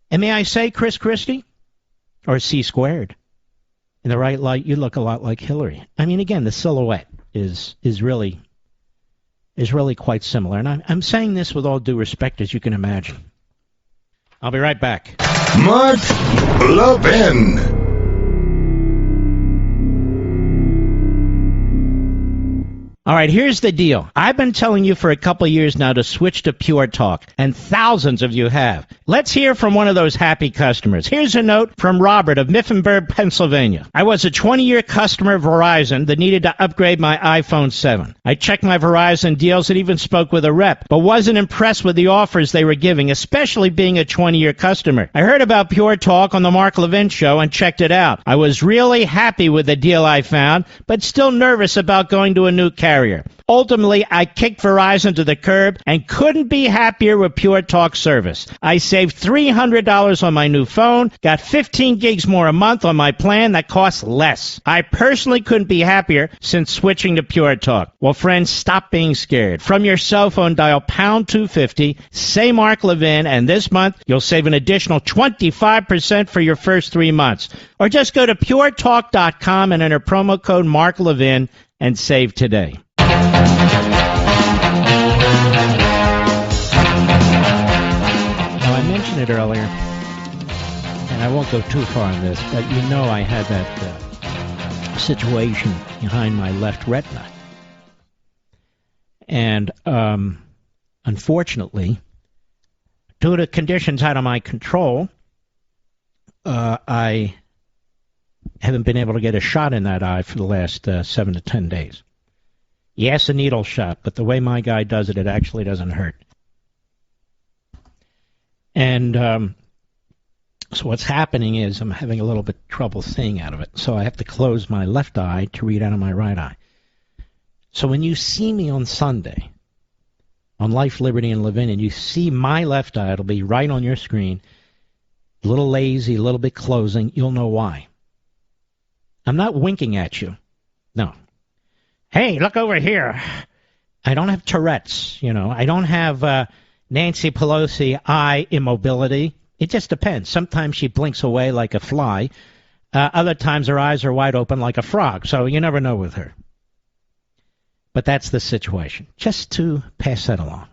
And may I say Chris Christie? Or C squared? In the right light, you look a lot like Hillary. I mean, again, the silhouette is really quite similar. And I'm saying this with all due respect, as you can imagine. I'll be right back. Mark Levin. All right, here's the deal. I've been telling you for a couple of years now to switch to Pure Talk, and thousands of you have. Let's hear from one of those happy customers. Here's a note from Robert of Mifflinburg, Pennsylvania. I was a 20-year customer of Verizon that needed to upgrade my iPhone 7. I checked my Verizon deals and even spoke with a rep, but wasn't impressed with the offers they were giving, especially being a 20-year customer. I heard about Pure Talk on the Mark Levin Show and checked it out. I was really happy with the deal I found, but still nervous about going to a new carrier. Ultimately, I kicked Verizon to the curb and couldn't be happier with Pure Talk service. I saved $300 on my new phone, got 15 gigs more a month on my plan that costs less. I personally couldn't be happier since switching to Pure Talk. Well, friends, stop being scared. From your cell phone, dial pound 250, say Mark Levin, and this month you'll save an additional 25% for your first 3 months. Or just go to puretalk.com and enter promo code Mark Levin and save today. Now, I mentioned it earlier, and I won't go too far on this, but you know I had that situation behind my left retina. And unfortunately, due to conditions out of my control, I haven't been able to get a shot in that eye for the last 7 to 10 days. Yes, a needle shot, but the way my guy does it, it actually doesn't hurt. And so what's happening is I'm having a little bit trouble seeing out of it. So I have to close my left eye to read out of my right eye. So when you see me on Sunday on Life, Liberty, and Levin, and you see my left eye, it'll be right on your screen, a little lazy, a little bit closing, you'll know why. I'm not winking at you. No. Hey, look over here. I don't have Tourette's, you know. I don't have Nancy Pelosi eye immobility. It just depends. Sometimes she blinks away like a fly. Other times her eyes are wide open like a frog. So you never know with her. But that's the situation. Just to pass that along.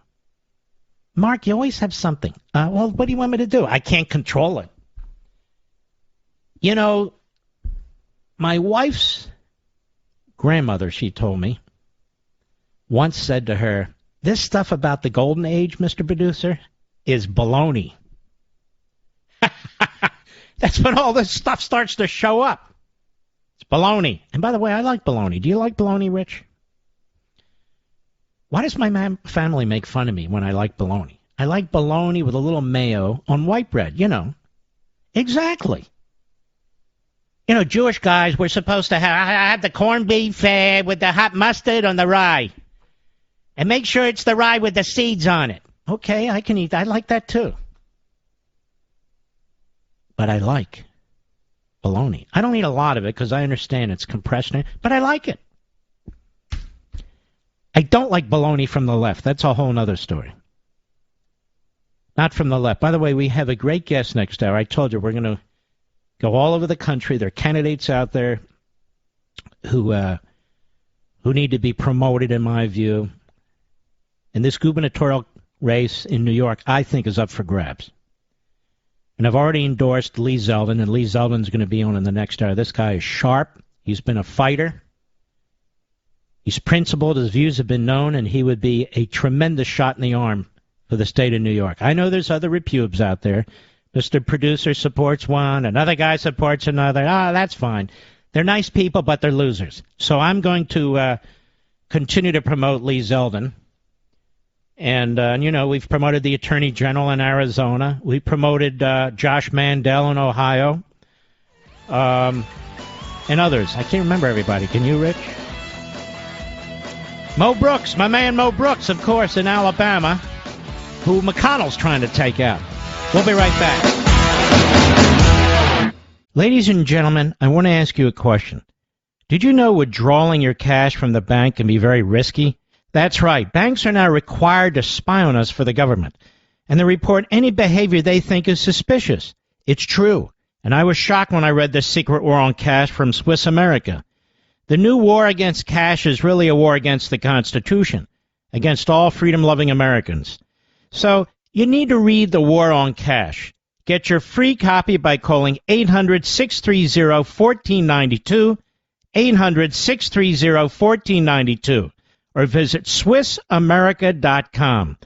Mark, you always have something. Well, what do you want me to do? I can't control it. You know, my wife's grandmother, she told me, once said to her, this stuff about the golden age, Mr. Producer, is baloney. That's when all this stuff starts to show up. It's baloney. And by the way, I like baloney. Do you like baloney, Rich? Why does my family make fun of me when I like bologna? I like bologna with a little mayo on white bread, you know. Exactly. You know, Jewish guys, we're supposed to have the corned beef with the hot mustard on the rye. And make sure it's the rye with the seeds on it. Okay, I can eat that. I like that too. But I like bologna. I don't eat a lot of it because I understand it's compressed, but I like it. I don't like bologna from the left. That's a whole other story. Not from the left. By the way, we have a great guest next hour. I told you we're going to go all over the country. There are candidates out there who need to be promoted, in my view. And this gubernatorial race in New York, I think, is up for grabs. And I've already endorsed Lee Zeldin, and Lee Zeldin's going to be on in the next hour. This guy is sharp. He's been a fighter. He's principled, his views have been known, and he would be a tremendous shot in the arm for the state of New York. I know there's other repubes out there. Mr. Producer supports one, another guy supports another. That's fine. They're nice people, but they're losers. So I'm going to continue to promote Lee Zeldin. And, we've promoted the Attorney General in Arizona. We promoted Josh Mandel in Ohio. And others. I can't remember everybody. Can you, Rich? Mo Brooks, my man Mo Brooks, of course, in Alabama, who McConnell's trying to take out. We'll be right back. Ladies and gentlemen, I want to ask you a question. Did you know withdrawing your cash from the bank can be very risky? That's right. Banks are now required to spy on us for the government, and they report any behavior they think is suspicious. It's true. And I was shocked when I read The Secret War on Cash from Swiss America. The new war against cash is really a war against the Constitution, against all freedom-loving Americans. So you need to read The War on Cash. Get your free copy by calling 800-630-1492, 800-630-1492, or visit SwissAmerica.com.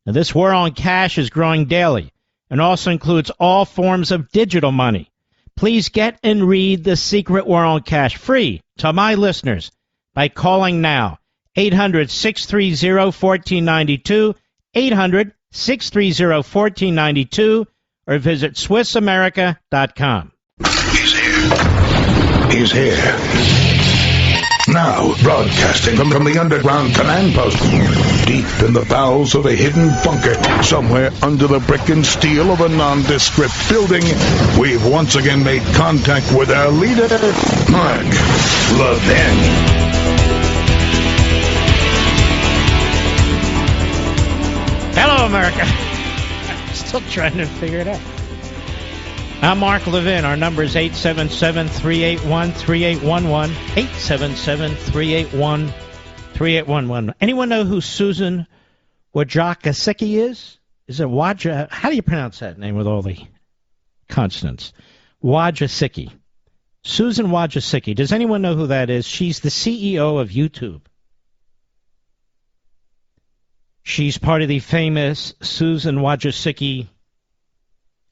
Now, this war on cash is growing daily and also includes all forms of digital money. Please get and read The Secret War on Cash free to my listeners by calling now, 800-630-1492, 800-630-1492, or visit SwissAmerica.com. He's here. He's here. Now, broadcasting from the underground command post, deep in the bowels of a hidden bunker, somewhere under the brick and steel of a nondescript building, we've once again made contact with our leader, Mark Levin. Hello, America. I'm still trying to figure it out. I'm Mark Levin. Our number is 877-381-3811. 877-381-3811. Anyone know who Susan Wojcicki is? Is it Wajda? How do you pronounce that name with all the consonants? Wojcicki. Susan Wojcicki. Does anyone know who that is? She's the CEO of YouTube. She's part of the famous Susan Wojcicki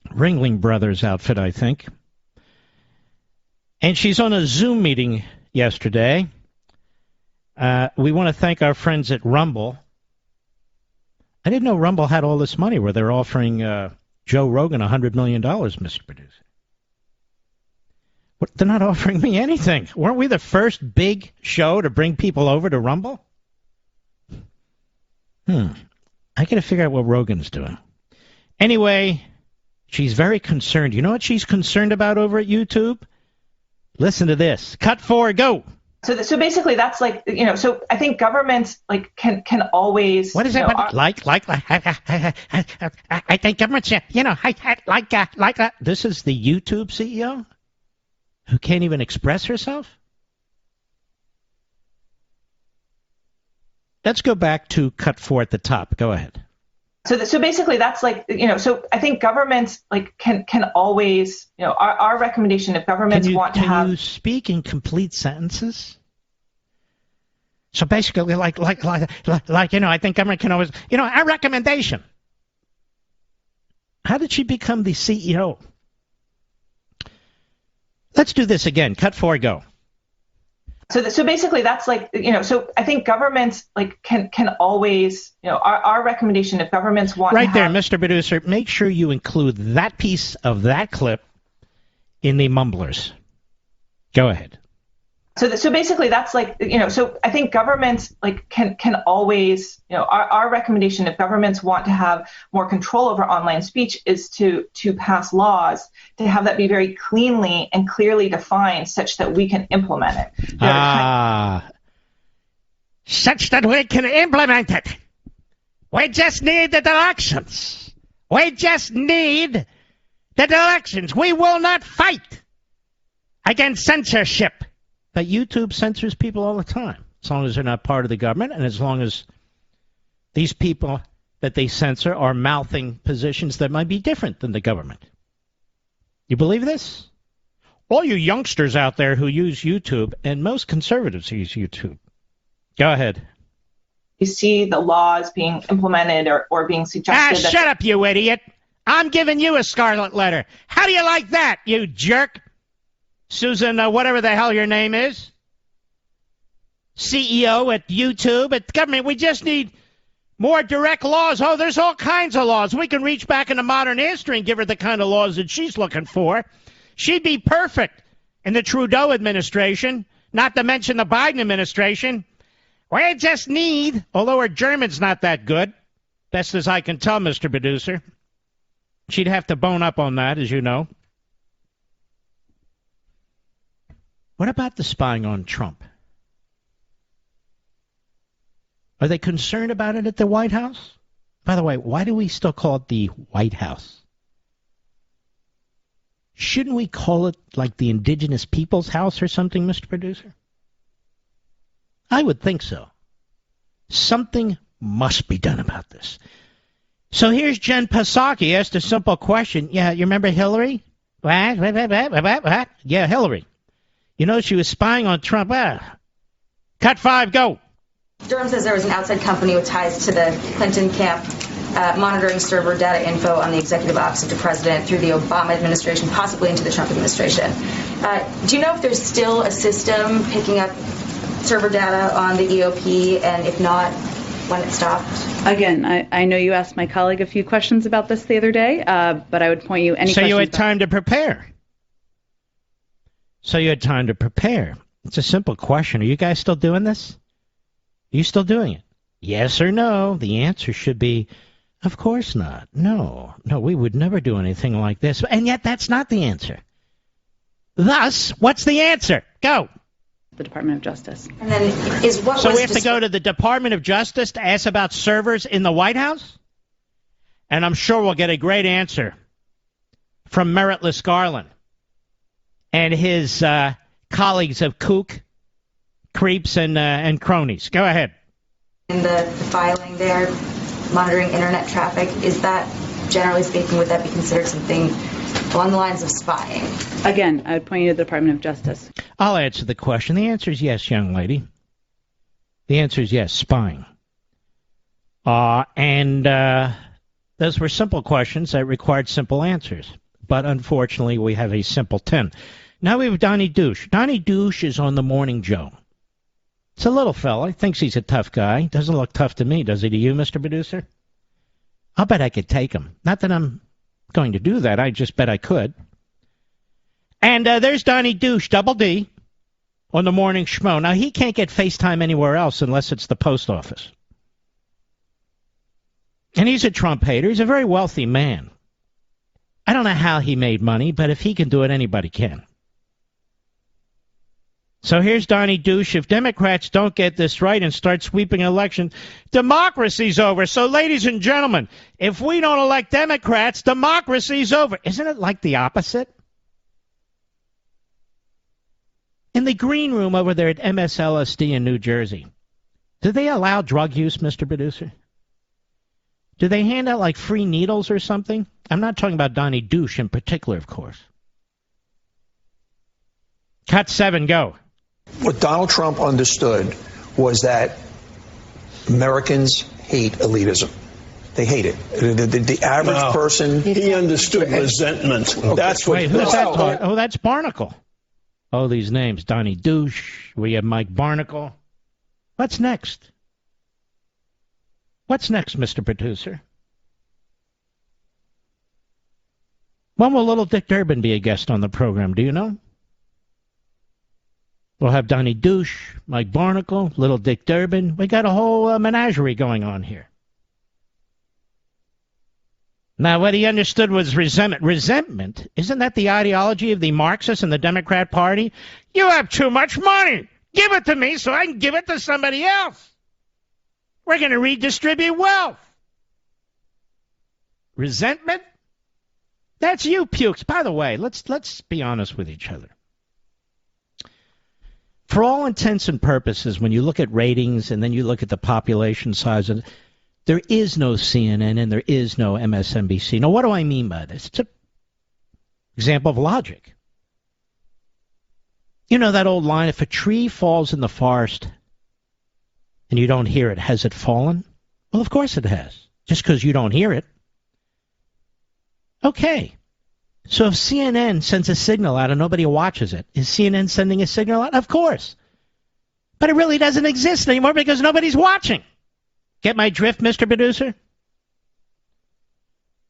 Ringling Brothers outfit, I think. And she's on a Zoom meeting yesterday. We want to thank our friends at Rumble. I didn't know Rumble had all this money where they're offering Joe Rogan $100 million, Mr. Producer. What, they're not offering me anything. Weren't we the first big show to bring people over to Rumble? I got to figure out what Rogan's doing. Anyway, she's very concerned. You know what she's concerned about over at YouTube? Listen to this. Cut 4, go. So basically, that's like, so I think governments can always. What is that? I think governments, like. This is the YouTube CEO who can't even express herself? Let's go back to cut 4 at the top. Go ahead. So basically, that's like, so I think governments can always, our recommendation if governments want to have. Can you speak in complete sentences? So basically, I think government can always, our recommendation. How did she become the CEO? Let's do this again. Cut 4, go. So basically, that's like, so I think governments can always, our recommendation if governments want right to there, have, Mr. Producer, make sure you include that piece of that clip in the mumblers. Go ahead. So basically, that's like, so I think governments can always, our recommendation if governments want to have more control over online speech is to pass laws to have that be very cleanly and clearly defined such that we can implement it. Such that we can implement it. We just need the elections. We just need the elections. We will not fight against censorship. But YouTube censors people all the time, as long as they're not part of the government, and as long as these people that they censor are mouthing positions that might be different than the government. You believe this? All you youngsters out there who use YouTube, and most conservatives use YouTube, Go ahead. You see the laws being implemented or being suggested. Shut up, you idiot. I'm giving you a scarlet letter. How do you like that, you jerk? Susan, whatever the hell your name is. CEO at YouTube, at government. We just need more direct laws. Oh, there's all kinds of laws. We can reach back into modern history and give her the kind of laws that she's looking for. She'd be perfect in the Trudeau administration, not to mention the Biden administration. We just need, although her German's not that good, best as I can tell, Mr. Producer. She'd have to bone up on that, as you know. What about the spying on Trump? Are they concerned about it at the White House? By the way, why do we still call it the White House? Shouldn't we call it like the Indigenous People's House or something, Mr. Producer? I would think so. Something must be done about this. So here's Jen Psaki asked a simple question. Yeah, you remember Hillary? What? Yeah, Hillary. You know, she was spying on Trump. Cut 5, go. Durham says there was an outside company with ties to the Clinton camp monitoring server data info on the executive office of the president through the Obama administration, possibly into the Trump administration. Do you know if there's still a system picking up server data on the EOP, and if not, when it stopped? Again, I know you asked my colleague a few questions about this the other day, but I would point you any. So you had time to prepare. It's a simple question. Are you guys still doing this? Are you still doing it? Yes or no? The answer should be, of course not. No, we would never do anything like this. And yet that's not the answer. Thus, what's the answer? Go. The Department of Justice. And then is what so we have to go to the Department of Justice to ask about servers in the White House? And I'm sure we'll get a great answer from Meritless Garland and his colleagues of kook, creeps, and cronies. Go ahead. In the filing there, monitoring internet traffic, is that, generally speaking, would that be considered something along the lines of spying? Again, I would point you to the Department of Justice. I'll answer the question. The answer is yes, young lady. The answer is yes, spying. And those were simple questions that required simple answers. But unfortunately, we have a simpleton. Now we have Donnie Douche. Donnie Douche is on the Morning Joe. It's a little fella. Thinks he's a tough guy. Doesn't look tough to me, does he to you, Mr. Producer? I'll bet I could take him. Not that I'm going to do that. I just bet I could. And there's Donnie Douche, double D, on the Morning Schmo. Now, he can't get FaceTime anywhere else unless it's the post office. And he's a Trump hater. He's a very wealthy man. I don't know how he made money, but if he can do it, anybody can. So here's Donnie Douche. If Democrats don't get this right and start sweeping election, democracy's over. So, ladies and gentlemen, if we don't elect Democrats, democracy's over. Isn't it like the opposite? In the green room over there at MSLSD in New Jersey, do they allow drug use, Mr. Producer? Do they hand out like free needles or something? I'm not talking about Donnie Douche in particular, of course. Cut 7, go. What Donald Trump understood was that Americans hate elitism. They hate it. The average person... He understood resentment. Okay. That's what... Wait, who's that? Oh, that's Barnacle. Oh, these names. Donnie Douche. We have Mike Barnacle. What's next? What's next, Mr. Producer? When will little Dick Durbin be a guest on the program? Do you know? We'll have Donnie Douche, Mike Barnacle, little Dick Durbin. We got a whole menagerie going on here. Now, what he understood was resentment. Resentment? Isn't that the ideology of the Marxists and the Democrat Party? You have too much money. Give it to me so I can give it to somebody else. We're going to redistribute wealth. Resentment? That's you, Pukes. By the way, let's be honest with each other. For all intents and purposes, when you look at ratings and then you look at the population size, there is no CNN and there is no MSNBC. Now, what do I mean by this? It's an example of logic. You know that old line, if a tree falls in the forest and you don't hear it, has it fallen? Well, of course it has. Just because you don't hear it. Okay. So if CNN sends a signal out and nobody watches it, is CNN sending a signal out? Of course. But it really doesn't exist anymore because nobody's watching. Get my drift, Mr. Producer?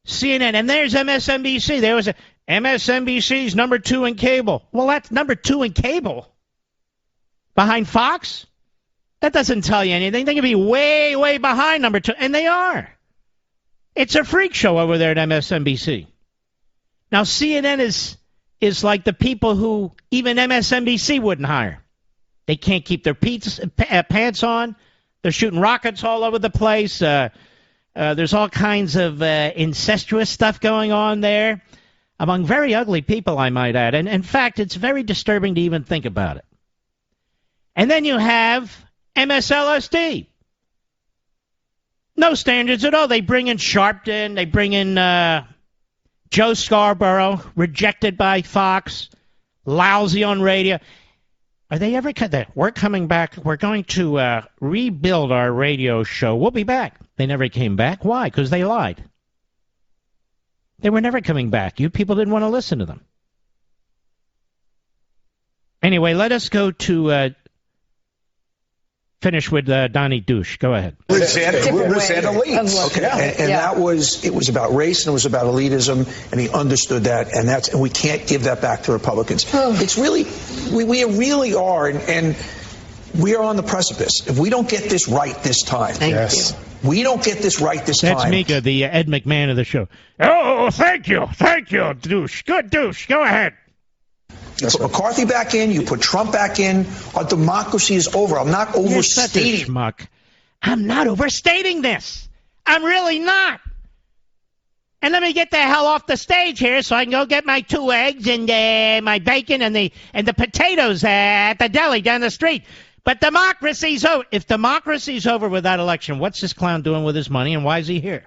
CNN, and there's MSNBC. There was MSNBC's number 2 in cable. Well, that's number 2 in cable. Behind Fox? That doesn't tell you anything. They can be way, way behind number 2, and they are. It's a freak show over there at MSNBC. Now, CNN is like the people who even MSNBC wouldn't hire. They can't keep their pants on. They're shooting rockets all over the place. There's all kinds of incestuous stuff going on there among very ugly people, I might add. And in fact, it's very disturbing to even think about it. And then you have MSLSD. No standards at all. They bring in Sharpton. They bring in Joe Scarborough, rejected by Fox, lousy on radio. Are they ever we're coming back. We're going to rebuild our radio show. We'll be back. They never came back. Why? Because they lied. They were never coming back. You people didn't want to listen to them. Anyway, let us go to finish with Donnie Douche. Go ahead. Okay, and that was, it was about race and it was about elitism, and he understood that, and we can't give that back to Republicans. It's really, we really are, and we are on the precipice. If we don't get this right this time, we don't get this right this time. That's Mika, the Ed McMahon of the show. Oh, thank you, Douche. Good Douche. Go ahead. You put McCarthy back in, you put Trump back in, our democracy is over. I'm not overstating. Schmuck. I'm not overstating this. I'm really not. And let me get the hell off the stage here so I can go get my 2 eggs and my bacon and the potatoes at the deli down the street. But democracy's over. If democracy's over with that election, what's this clown doing with his money and why is he here?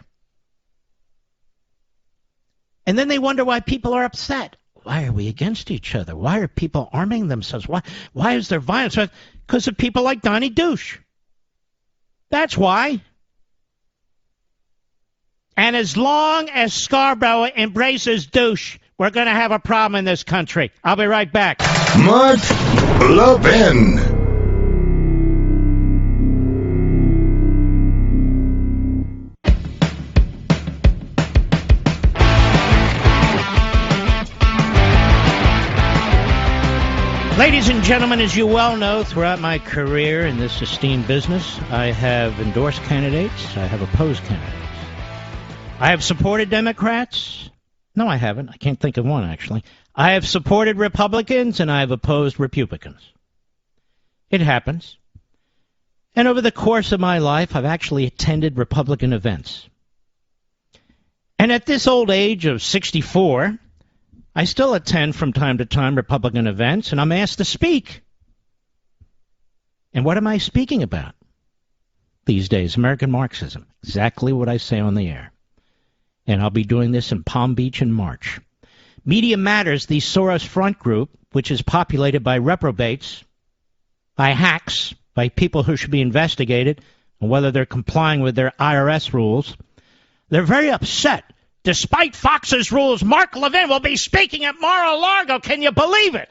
And then they wonder why people are upset. Why are we against each other? Why are people arming themselves? Why is there violence? Because of people like Donnie Douche. That's why. And as long as Scarborough embraces Douche, we're going to have a problem in this country. I'll be right back. Mark Levin. Ladies and gentlemen, as you well know, throughout my career in this esteemed business, I have endorsed candidates. I have opposed candidates. I have supported Democrats. No, I haven't. I can't think of one, actually. I have supported Republicans, and I have opposed Republicans. It happens. And over the course of my life, I've actually attended Republican events. And at this old age of 64... I still attend from time to time Republican events, and I'm asked to speak. And what am I speaking about these days? American Marxism. Exactly what I say on the air. And I'll be doing this in Palm Beach in March. Media Matters, the Soros front group, which is populated by reprobates, by hacks, by people who should be investigated, and whether they're complying with their IRS rules. They're very upset. Despite Fox's rules, Mark Levin will be speaking at Mar-a-Lago. Can you believe it?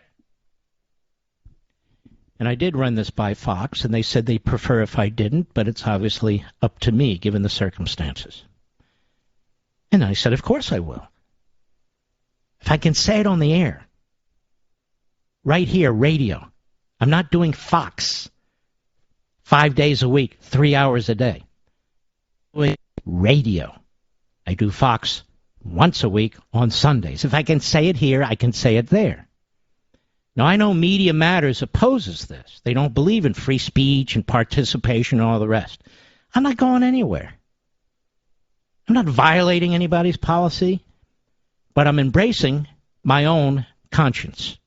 And I did run this by Fox, and they said they prefer if I didn't, but it's obviously up to me, given the circumstances. And I said, of course I will. If I can say it on the air, right here, radio. I'm not doing Fox 5 days a week, 3 hours a day. Radio. I do Fox once a week on Sundays. If I can say it here, I can say it there. Now, I know Media Matters opposes this. They don't believe in free speech and participation and all the rest. I'm not going anywhere. I'm not violating anybody's policy, but I'm embracing my own conscience.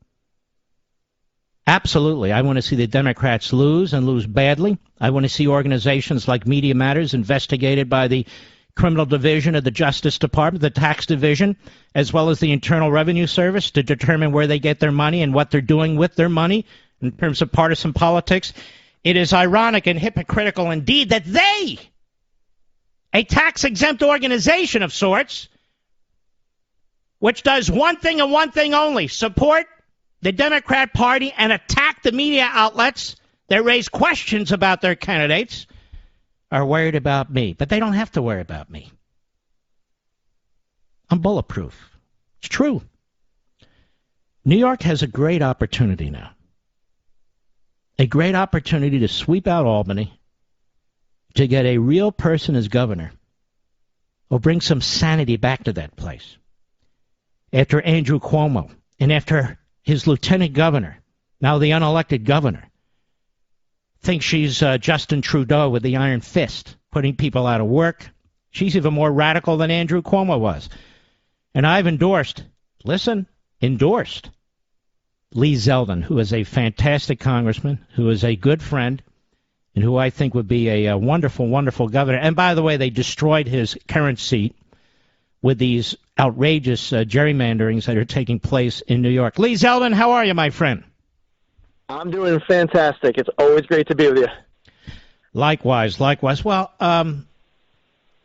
Absolutely. I want to see the Democrats lose and lose badly. I want to see organizations like Media Matters investigated by the Criminal Division of the Justice Department, the Tax Division, as well as the Internal Revenue Service to determine where they get their money and what they're doing with their money in terms of partisan politics. It is ironic and hypocritical indeed that they, a tax-exempt organization of sorts, which does one thing and one thing only, support the Democrat Party and attack the media outlets that raise questions about their candidates, are worried about me. But they don't have to worry about me. I'm bulletproof. It's true. New York has a great opportunity now. A great opportunity to sweep out Albany, to get a real person as governor, or bring some sanity back to that place. After Andrew Cuomo, and after his lieutenant governor, now the unelected governor, thinks she's Justin Trudeau with the iron fist, putting people out of work. She's even more radical than Andrew Cuomo was. And I've endorsed Lee Zeldin, who is a fantastic congressman, who is a good friend, and who I think would be a wonderful, wonderful governor. And by the way, they destroyed his current seat with these outrageous gerrymanderings that are taking place in New York. Lee Zeldin, how are you, my friend? I'm doing fantastic. It's always great to be with you. Likewise. Well,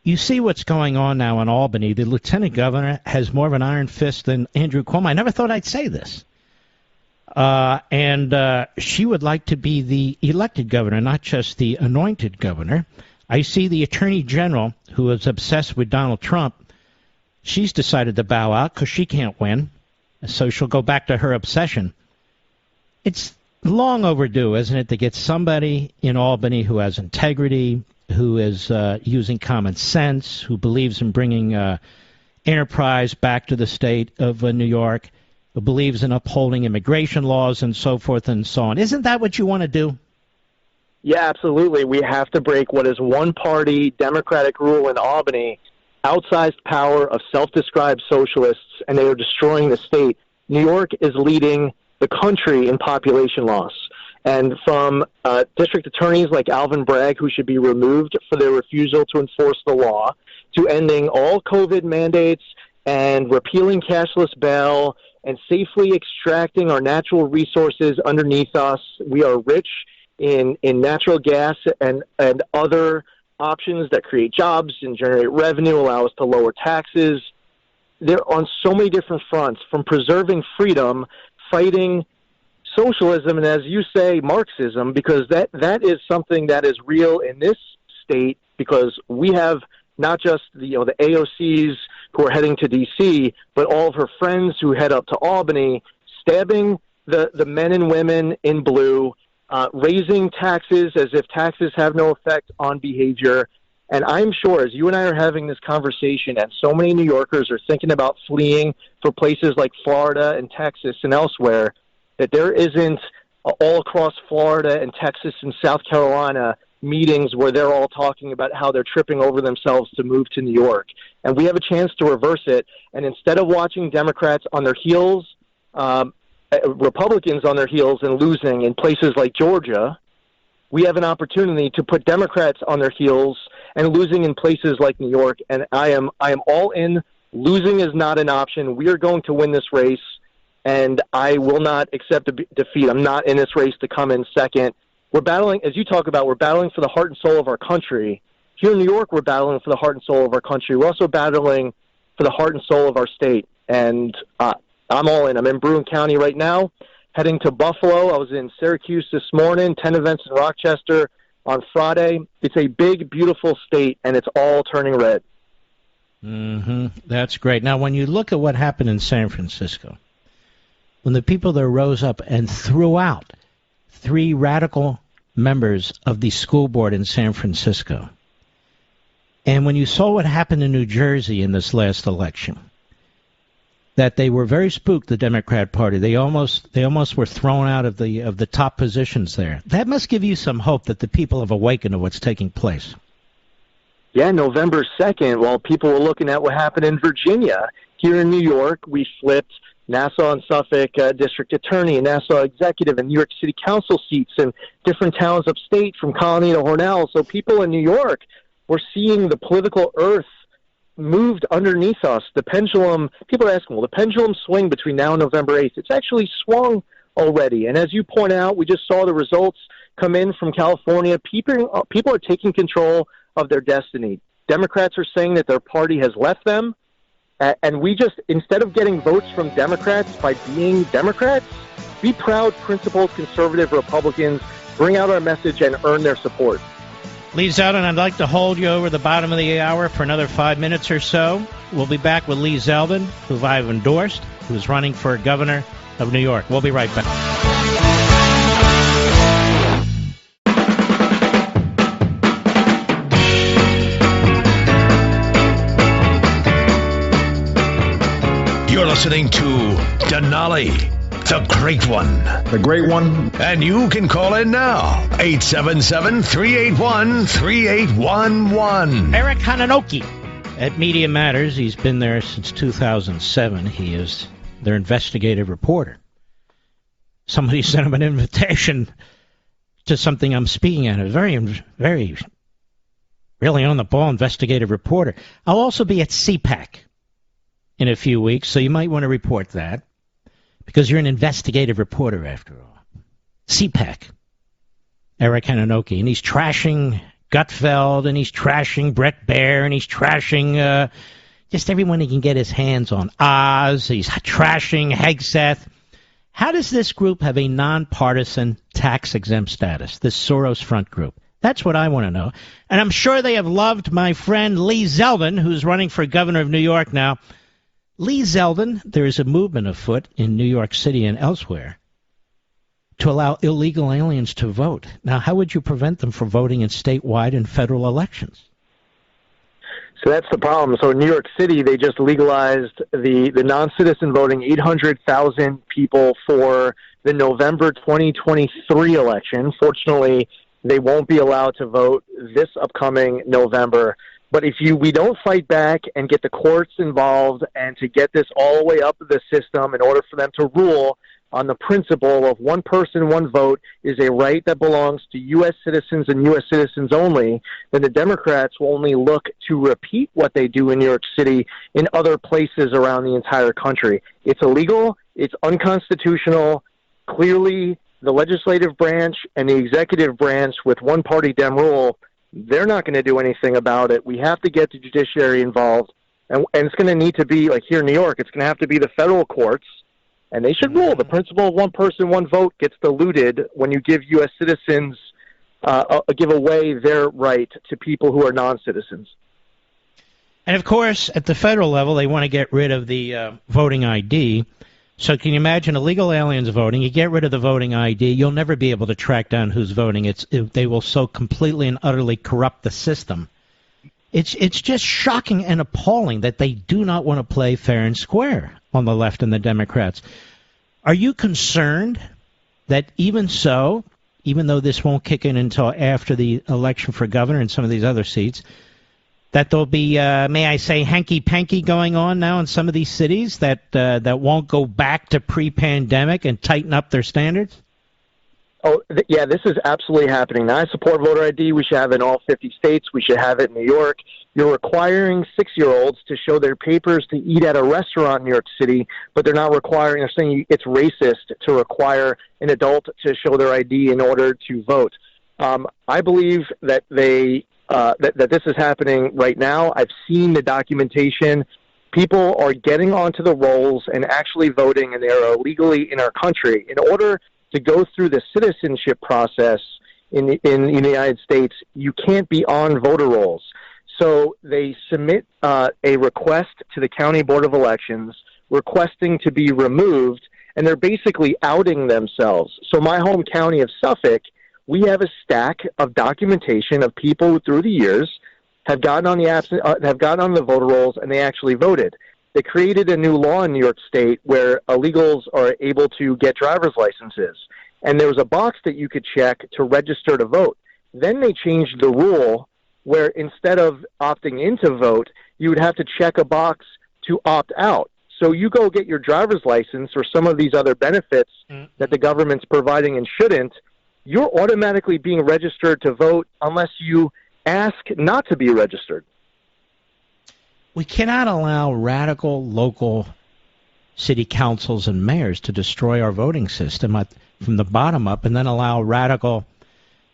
you see what's going on now in Albany. The lieutenant governor has more of an iron fist than Andrew Cuomo. I never thought I'd say this. And she would like to be the elected governor, not just the anointed governor. I see the attorney general, who is obsessed with Donald Trump. She's decided to bow out because she can't win, so she'll go back to her obsession. It's long overdue, isn't it, to get somebody in Albany who has integrity, who is using common sense, who believes in bringing enterprise back to the state of New York, who believes in upholding immigration laws and so forth and so on. Isn't that what you want to do? Yeah, absolutely. We have to break what is one-party Democratic rule in Albany, outsized power of self-described socialists, and they are destroying the state. New York is leading the country in population loss. And from district attorneys like Alvin Bragg, who should be removed for their refusal to enforce the law, to ending all COVID mandates and repealing cashless bail and safely extracting our natural resources underneath us. We are rich in natural gas and other options that create jobs and generate revenue, allow us to lower taxes. They're on so many different fronts, from preserving freedom, fighting socialism, and as you say, Marxism, because that is something that is real in this state, because we have not just the AOCs who are heading to D.C., but all of her friends who head up to Albany, stabbing the men and women in blue, raising taxes as if taxes have no effect on behavior. And I'm sure as you and I are having this conversation, and so many New Yorkers are thinking about fleeing for places like Florida and Texas and elsewhere, that there isn't all across Florida and Texas and South Carolina meetings where they're all talking about how they're tripping over themselves to move to New York. And we have a chance to reverse it. And instead of watching Democrats on their heels, Republicans on their heels and losing in places like Georgia, we have an opportunity to put Democrats on their heels and losing in places like New York. And I am all in. Losing is not an option. We are going to win this race, and I will not accept defeat. I'm not in this race to come in second. We're battling, as you talk about, we're battling for the heart and soul of our country. Here in New York, we're battling for the heart and soul of our country. We're also battling for the heart and soul of our state. And I'm all in. I'm in Bruin County right now, heading to Buffalo. I was in Syracuse this morning, 10 events in Rochester on Friday. It's a big, beautiful state, and it's all turning red. That's great. Now, when you look at what happened in San Francisco, when the people there rose up and threw out 3 radical members of the school board in San Francisco, and when you saw what happened in New Jersey in this last election, that they were very spooked, the Democrat Party. They almost were thrown out of the top positions there. That must give you some hope that the people have awakened to what's taking place. Yeah, November 2nd, while people were looking at what happened in Virginia, here in New York, we flipped Nassau and Suffolk district attorney, Nassau executive, and New York City council seats in different towns upstate from Colony to Hornell. So people in New York were seeing the political earth moved underneath us. The pendulum, people are asking, will the pendulum swing between now and November 8th? It's actually swung already. And as you point out, we just saw the results come in from California. People are taking control of their destiny. Democrats are saying that their party has left them. And we just, instead of getting votes from Democrats by being Democrats, be proud, principled, conservative Republicans, bring out our message and earn their support. Lee Zeldin, I'd like to hold you over the bottom of the hour for another 5 minutes or so. We'll be back with Lee Zeldin, who I've endorsed, who's running for governor of New York. We'll be right back. You're listening to Denali, the Great One. The Great One. And you can call in now, 877-381-3811. Eric Hananoki at Media Matters. He's been there since 2007. He is their investigative reporter. Somebody sent him an invitation to something I'm speaking at. A very, very, really on-the-ball investigative reporter. I'll also be at CPAC in a few weeks, so you might want to report that, because you're an investigative reporter after all. CPAC, Eric Hananoki, and he's trashing Gutfeld, and he's trashing Brett Baer, and he's trashing just everyone he can get his hands on. Oz, he's trashing Hegseth. How does this group have a nonpartisan tax-exempt status, this Soros Front group? That's what I want to know. And I'm sure they have loved my friend Lee Zeldin, who's running for governor of New York now. Lee Zeldin, there is a movement afoot in New York City and elsewhere to allow illegal aliens to vote. Now, how would you prevent them from voting in statewide and federal elections? So that's the problem. So in New York City, they just legalized the non-citizen voting, 800,000 people for the November 2023 election. Fortunately, they won't be allowed to vote this upcoming November. But if we don't fight back and get the courts involved and to get this all the way up the system in order for them to rule on the principle of one person, one vote is a right that belongs to U.S. citizens and U.S. citizens only, then the Democrats will only look to repeat what they do in New York City in other places around the entire country. It's illegal. It's unconstitutional. Clearly, the legislative branch and the executive branch with one-party Dem rule, they're not going to do anything about it. We have to get the judiciary involved. And it's going to need to be, like here in New York, it's going to have to be the federal courts. And they should rule. The principle of one person, one vote gets diluted when you give U.S. citizens, give away their right to people who are non-citizens. And, of course, at the federal level, they want to get rid of the voting ID. So can you imagine illegal aliens voting? You get rid of the voting ID, you'll never be able to track down who's voting. They will so completely and utterly corrupt the system. It's just shocking and appalling that they do not want to play fair and square on the left and the Democrats. Are you concerned that even so, even though this won't kick in until after the election for governor and some of these other seats, that there'll be, may I say, hanky-panky going on now in some of these cities that won't go back to pre-pandemic and tighten up their standards? Yeah, this is absolutely happening. Now, I support voter ID. We should have it in all 50 states. We should have it in New York. You're requiring 6-year-olds to show their papers to eat at a restaurant in New York City, but they're not requiring, they're saying it's racist to require an adult to show their ID in order to vote. I believe that that this is happening right now. I've seen the documentation. People are getting onto the rolls and actually voting, and they are illegally in our country. In order to go through the citizenship process in the United States, you can't be on voter rolls. So they submit a request to the County Board of Elections requesting to be removed, and they're basically outing themselves. So my home county of Suffolk, we have a stack of documentation of people who through the years have gotten on the voter rolls and they actually voted. They created a new law in New York State where illegals are able to get driver's licenses. And there was a box that you could check to register to vote. Then they changed the rule where instead of opting in to vote, you would have to check a box to opt out. So you go get your driver's license or some of these other benefits that the government's providing and shouldn't, you're automatically being registered to vote unless you ask not to be registered. We cannot allow radical local city councils and mayors to destroy our voting system from the bottom up and then allow radical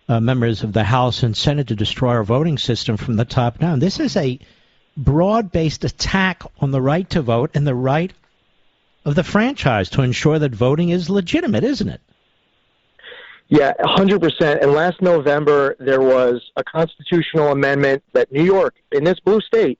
members of the House and Senate to destroy our voting system from the top down. This is a broad-based attack on the right to vote and the right of the franchise to ensure that voting is legitimate, isn't it? Yeah, 100%. And last November, there was a constitutional amendment that New York, in this blue state,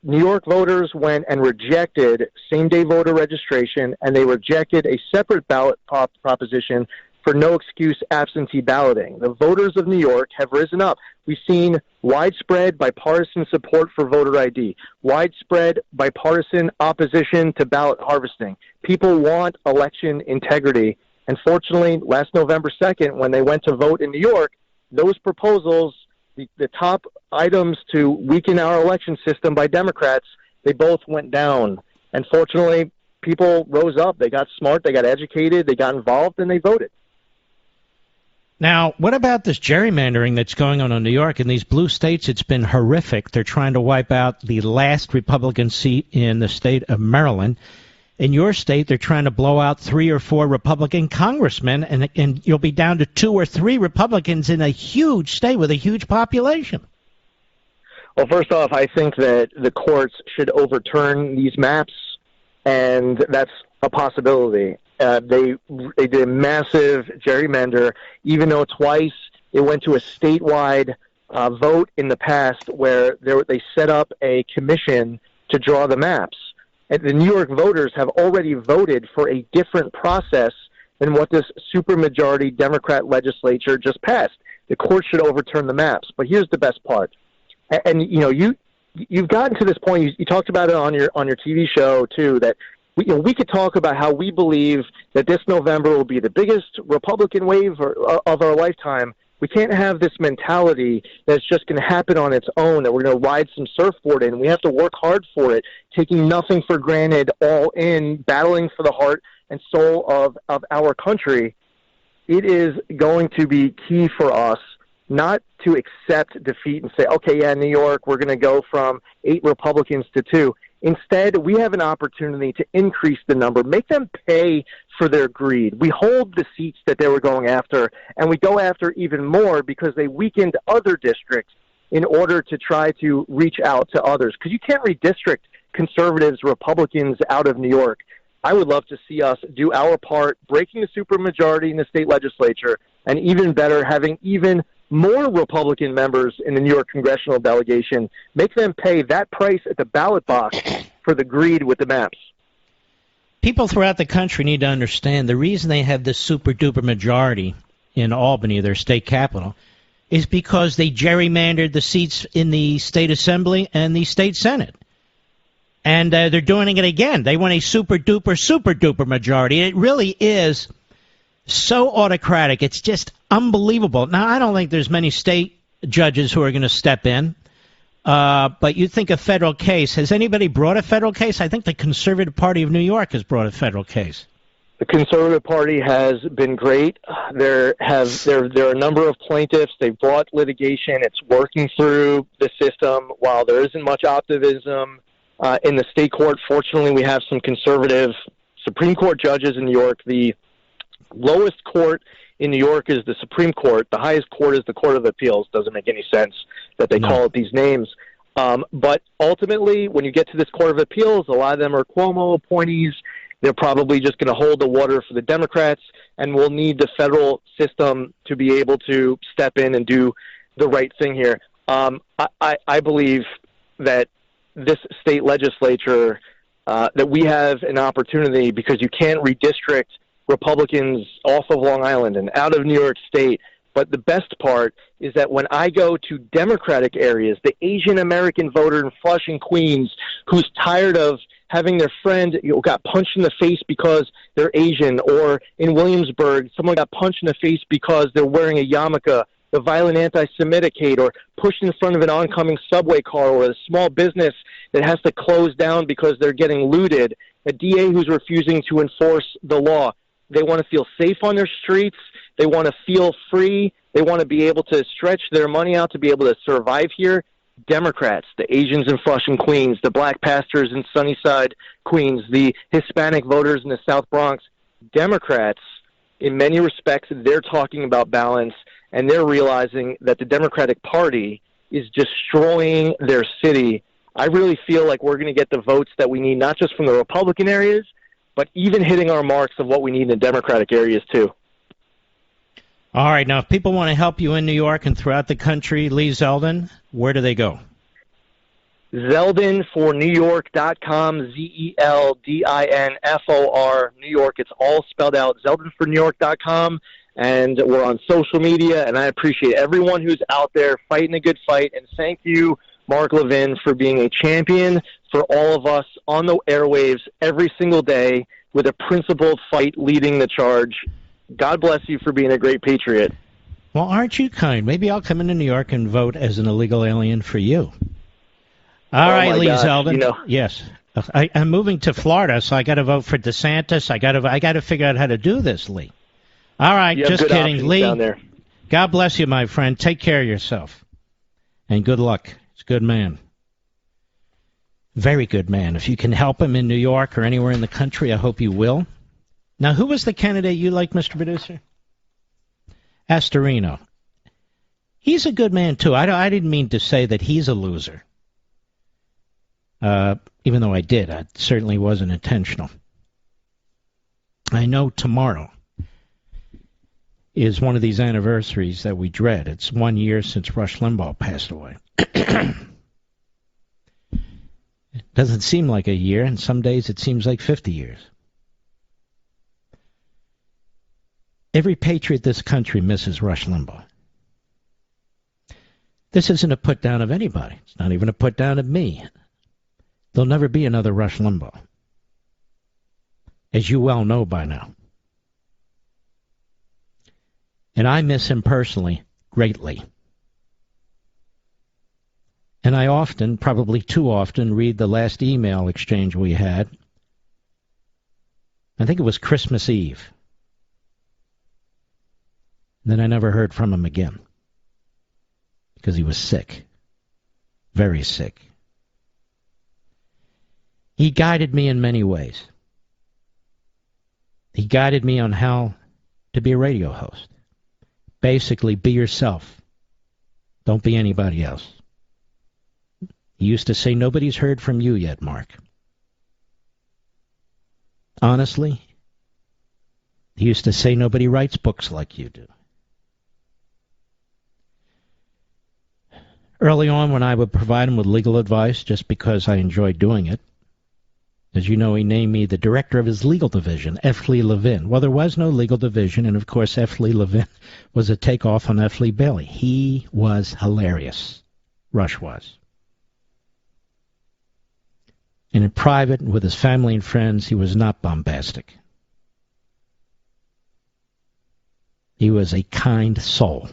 New York voters went and rejected same-day voter registration, and they rejected a separate ballot proposition for no excuse absentee balloting. The voters of New York have risen up. We've seen widespread bipartisan support for voter ID, widespread bipartisan opposition to ballot harvesting. People want election integrity. And fortunately, last November 2nd, when they went to vote in New York, those proposals, the top items to weaken our election system by Democrats, they both went down. And fortunately, people rose up. They got smart, they got educated, they got involved, and they voted. Now, what about this gerrymandering that's going on in New York? In these blue states, it's been horrific. They're trying to wipe out the last Republican seat in the state of Maryland. In your state, they're trying to blow out 3 or 4 Republican congressmen, and you'll be down to 2 or 3 Republicans in a huge state with a huge population. Well, first off, I think that the courts should overturn these maps, and that's a possibility. They did a massive gerrymander, even though twice it went to a statewide vote in the past where they set up a commission to draw the maps. And the New York voters have already voted for a different process than what this supermajority Democrat legislature just passed. The court should overturn the maps. But here's the best part. And you know, you've gotten to this point. You talked about it on your TV show too, that we could talk about how we believe that this November will be the biggest Republican wave of our lifetime. We can't have this mentality that's just going to happen on its own, that we're going to ride some surfboard in. We have to work hard for it, taking nothing for granted, all in, battling for the heart and soul of our country. It is going to be key for us not to accept defeat and say, okay, yeah, New York, we're going to go from 8 Republicans to 2. Instead, we have an opportunity to increase the number, make them pay for their greed. We hold the seats that they were going after, and we go after even more because they weakened other districts in order to try to reach out to others. Because you can't redistrict conservatives, Republicans out of New York. I would love to see us do our part, breaking the supermajority in the state legislature, and even better, having even more Republican members in the New York congressional delegation, make them pay that price at the ballot box for the greed with the maps. People throughout the country need to understand the reason they have this super-duper majority in Albany, their state capital, is because they gerrymandered the seats in the state assembly and the state senate. And they're doing it again. They want a super-duper majority. It really is so autocratic. It's just unbelievable. Now, I don't think there's many state judges who are going to step in, but you think a federal case. Has anybody brought a federal case? I think the Conservative Party of New York has brought a federal case. The Conservative Party has been great. There are a number of plaintiffs. They've brought litigation. It's working through the system. While there isn't much optimism in the state court, fortunately, we have some conservative Supreme Court judges in New York. The lowest court in New York is the Supreme Court. The highest court is the Court of Appeals. Doesn't make any sense that they call it these names. But ultimately, when you get to this Court of Appeals, a lot of them are Cuomo appointees. They're probably just going to hold the water for the Democrats, and we'll need the federal system to be able to step in and do the right thing here. I believe that this state legislature, that we have an opportunity, because you can't redistrict Republicans off of Long Island and out of New York State. But the best part is that when I go to Democratic areas, the Asian American voter in Flushing, Queens, who's tired of having their friend got punched in the face because they're Asian, or in Williamsburg, someone got punched in the face because they're wearing a yarmulke, the violent anti-Semitic hate, or pushed in front of an oncoming subway car, or a small business that has to close down because they're getting looted, a DA who's refusing to enforce the law. They want to feel safe on their streets. They want to feel free. They want to be able to stretch their money out to be able to survive here. Democrats, the Asians in Flushing, Queens, the black pastors in Sunnyside, Queens, the Hispanic voters in the South Bronx, Democrats in many respects, they're talking about balance, and they're realizing that the Democratic Party is destroying their city. I really feel like we're going to get the votes that we need, not just from the Republican areas, but even hitting our marks of what we need in the Democratic areas, too. All right. Now, if people want to help you in New York and throughout the country, Lee Zeldin, where do they go? Zeldin for NewYork.com, ZELDINFOR, New York. It's all spelled out, Zeldin for NewYork.com, and we're on social media, and I appreciate everyone who's out there fighting a good fight, and thank you, Mark Levin, for being a champion for all of us on the airwaves every single day with a principled fight leading the charge. God bless you for being a great patriot. Well, aren't you kind? Maybe I'll come into New York and vote as an illegal alien for you. All right, Lee Zeldin. You know. Yes. I'm moving to Florida, so I got to vote for DeSantis. I got to figure out how to do this, Lee. All right, just kidding, Lee. Down there. God bless you, my friend. Take care of yourself, and good luck. He's a good man, very good man. If you can help him in New York or anywhere in the country, I hope you will. Now, who was the candidate you like, Mr. Producer? Astorino. He's a good man too. I didn't mean to say that he's a loser. Even though I did, it certainly wasn't intentional. I know tomorrow is one of these anniversaries that we dread. It's 1 year since Rush Limbaugh passed away. It doesn't seem like a year, and some days it seems like 50 years. Every patriot in this country misses Rush Limbaugh. This isn't a put down of anybody. It's not even a put down of me. There'll never be another Rush Limbaugh, as you well know by now. And I miss him personally greatly. And I often, probably too often, read the last email exchange we had. I think it was Christmas Eve. Then I never heard from him again because he was sick, very sick. He guided me in many ways. He guided me on how to be a radio host. Basically, be yourself. Don't be anybody else. He used to say, nobody's heard from you yet, Mark. Honestly, he used to say, nobody writes books like you do. Early on, when I would provide him with legal advice, just because I enjoyed doing it, as you know, he named me the director of his legal division, F. Lee Levin. Well, there was no legal division, and of course, F. Lee Levin was a takeoff on F. Lee Bailey. He was hilarious. Rush was. And in private, with his family and friends, he was not bombastic. He was a kind soul.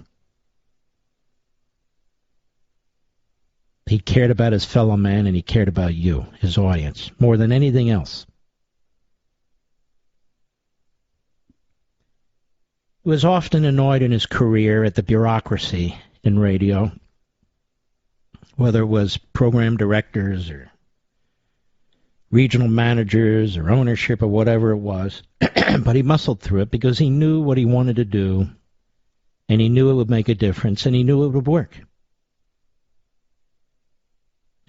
He cared about his fellow man, and he cared about you, his audience, more than anything else. He was often annoyed in his career at the bureaucracy in radio, whether it was program directors or regional managers or ownership or whatever it was. But he muscled through it because he knew what he wanted to do, and he knew it would make a difference, and he knew it would work.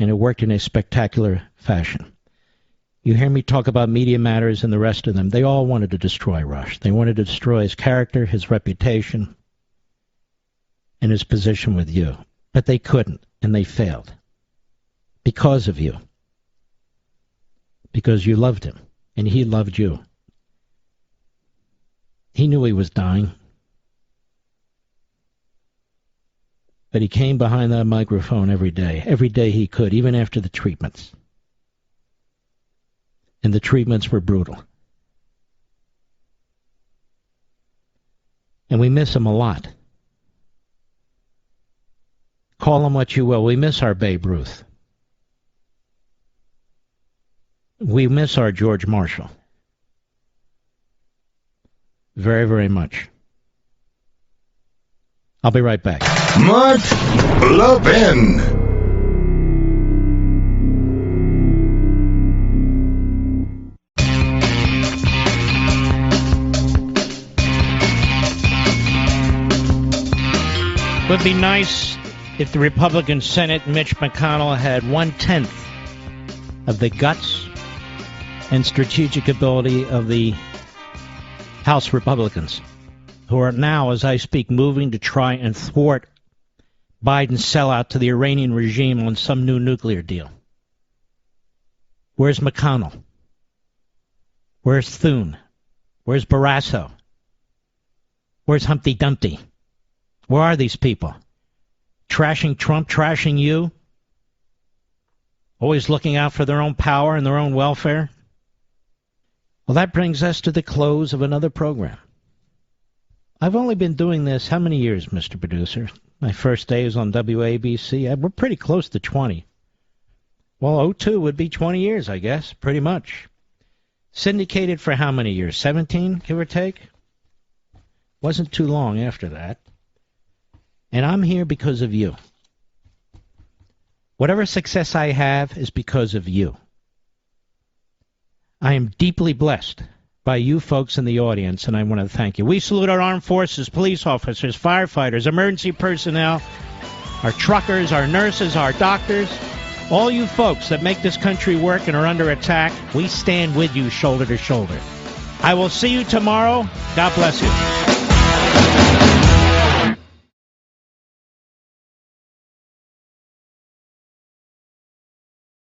And it worked in a spectacular fashion. You hear me talk about Media Matters and the rest of them. They all wanted to destroy Rush. They wanted to destroy his character, his reputation, and his position with you. But they couldn't, and they failed. Because of you. Because you loved him, and he loved you. He knew he was dying. But he came behind that microphone every day he could, even after the treatments. And the treatments were brutal. And we miss him a lot. Call him what you will. We miss our Babe Ruth. We miss our George Marshall. Very, very much. I'll be right back. Mark Levin. Would be nice if the Republican Senate Mitch McConnell had 1/10 of the guts and strategic ability of the House Republicans, who are now, as I speak, moving to try and thwart Biden's sellout to the Iranian regime on some new nuclear deal. Where's McConnell? Where's Thune? Where's Barrasso? Where's Humpty Dumpty? Where are these people? Trashing Trump, trashing you? Always looking out for their own power and their own welfare? Well, that brings us to the close of another program. I've only been doing this how many years, Mr. Producer? My first day was on WABC. We're pretty close to 20. Well, 02 would be 20 years, I guess, pretty much. Syndicated for how many years? 17, give or take? Wasn't too long after that. And I'm here because of you. Whatever success I have is because of you. I am deeply blessed by you folks in the audience, and I want to thank you. We salute our armed forces, police officers, firefighters, emergency personnel, our truckers, our nurses, our doctors, all you folks that make this country work and are under attack. We stand with you shoulder to shoulder. I will see you tomorrow. God bless you.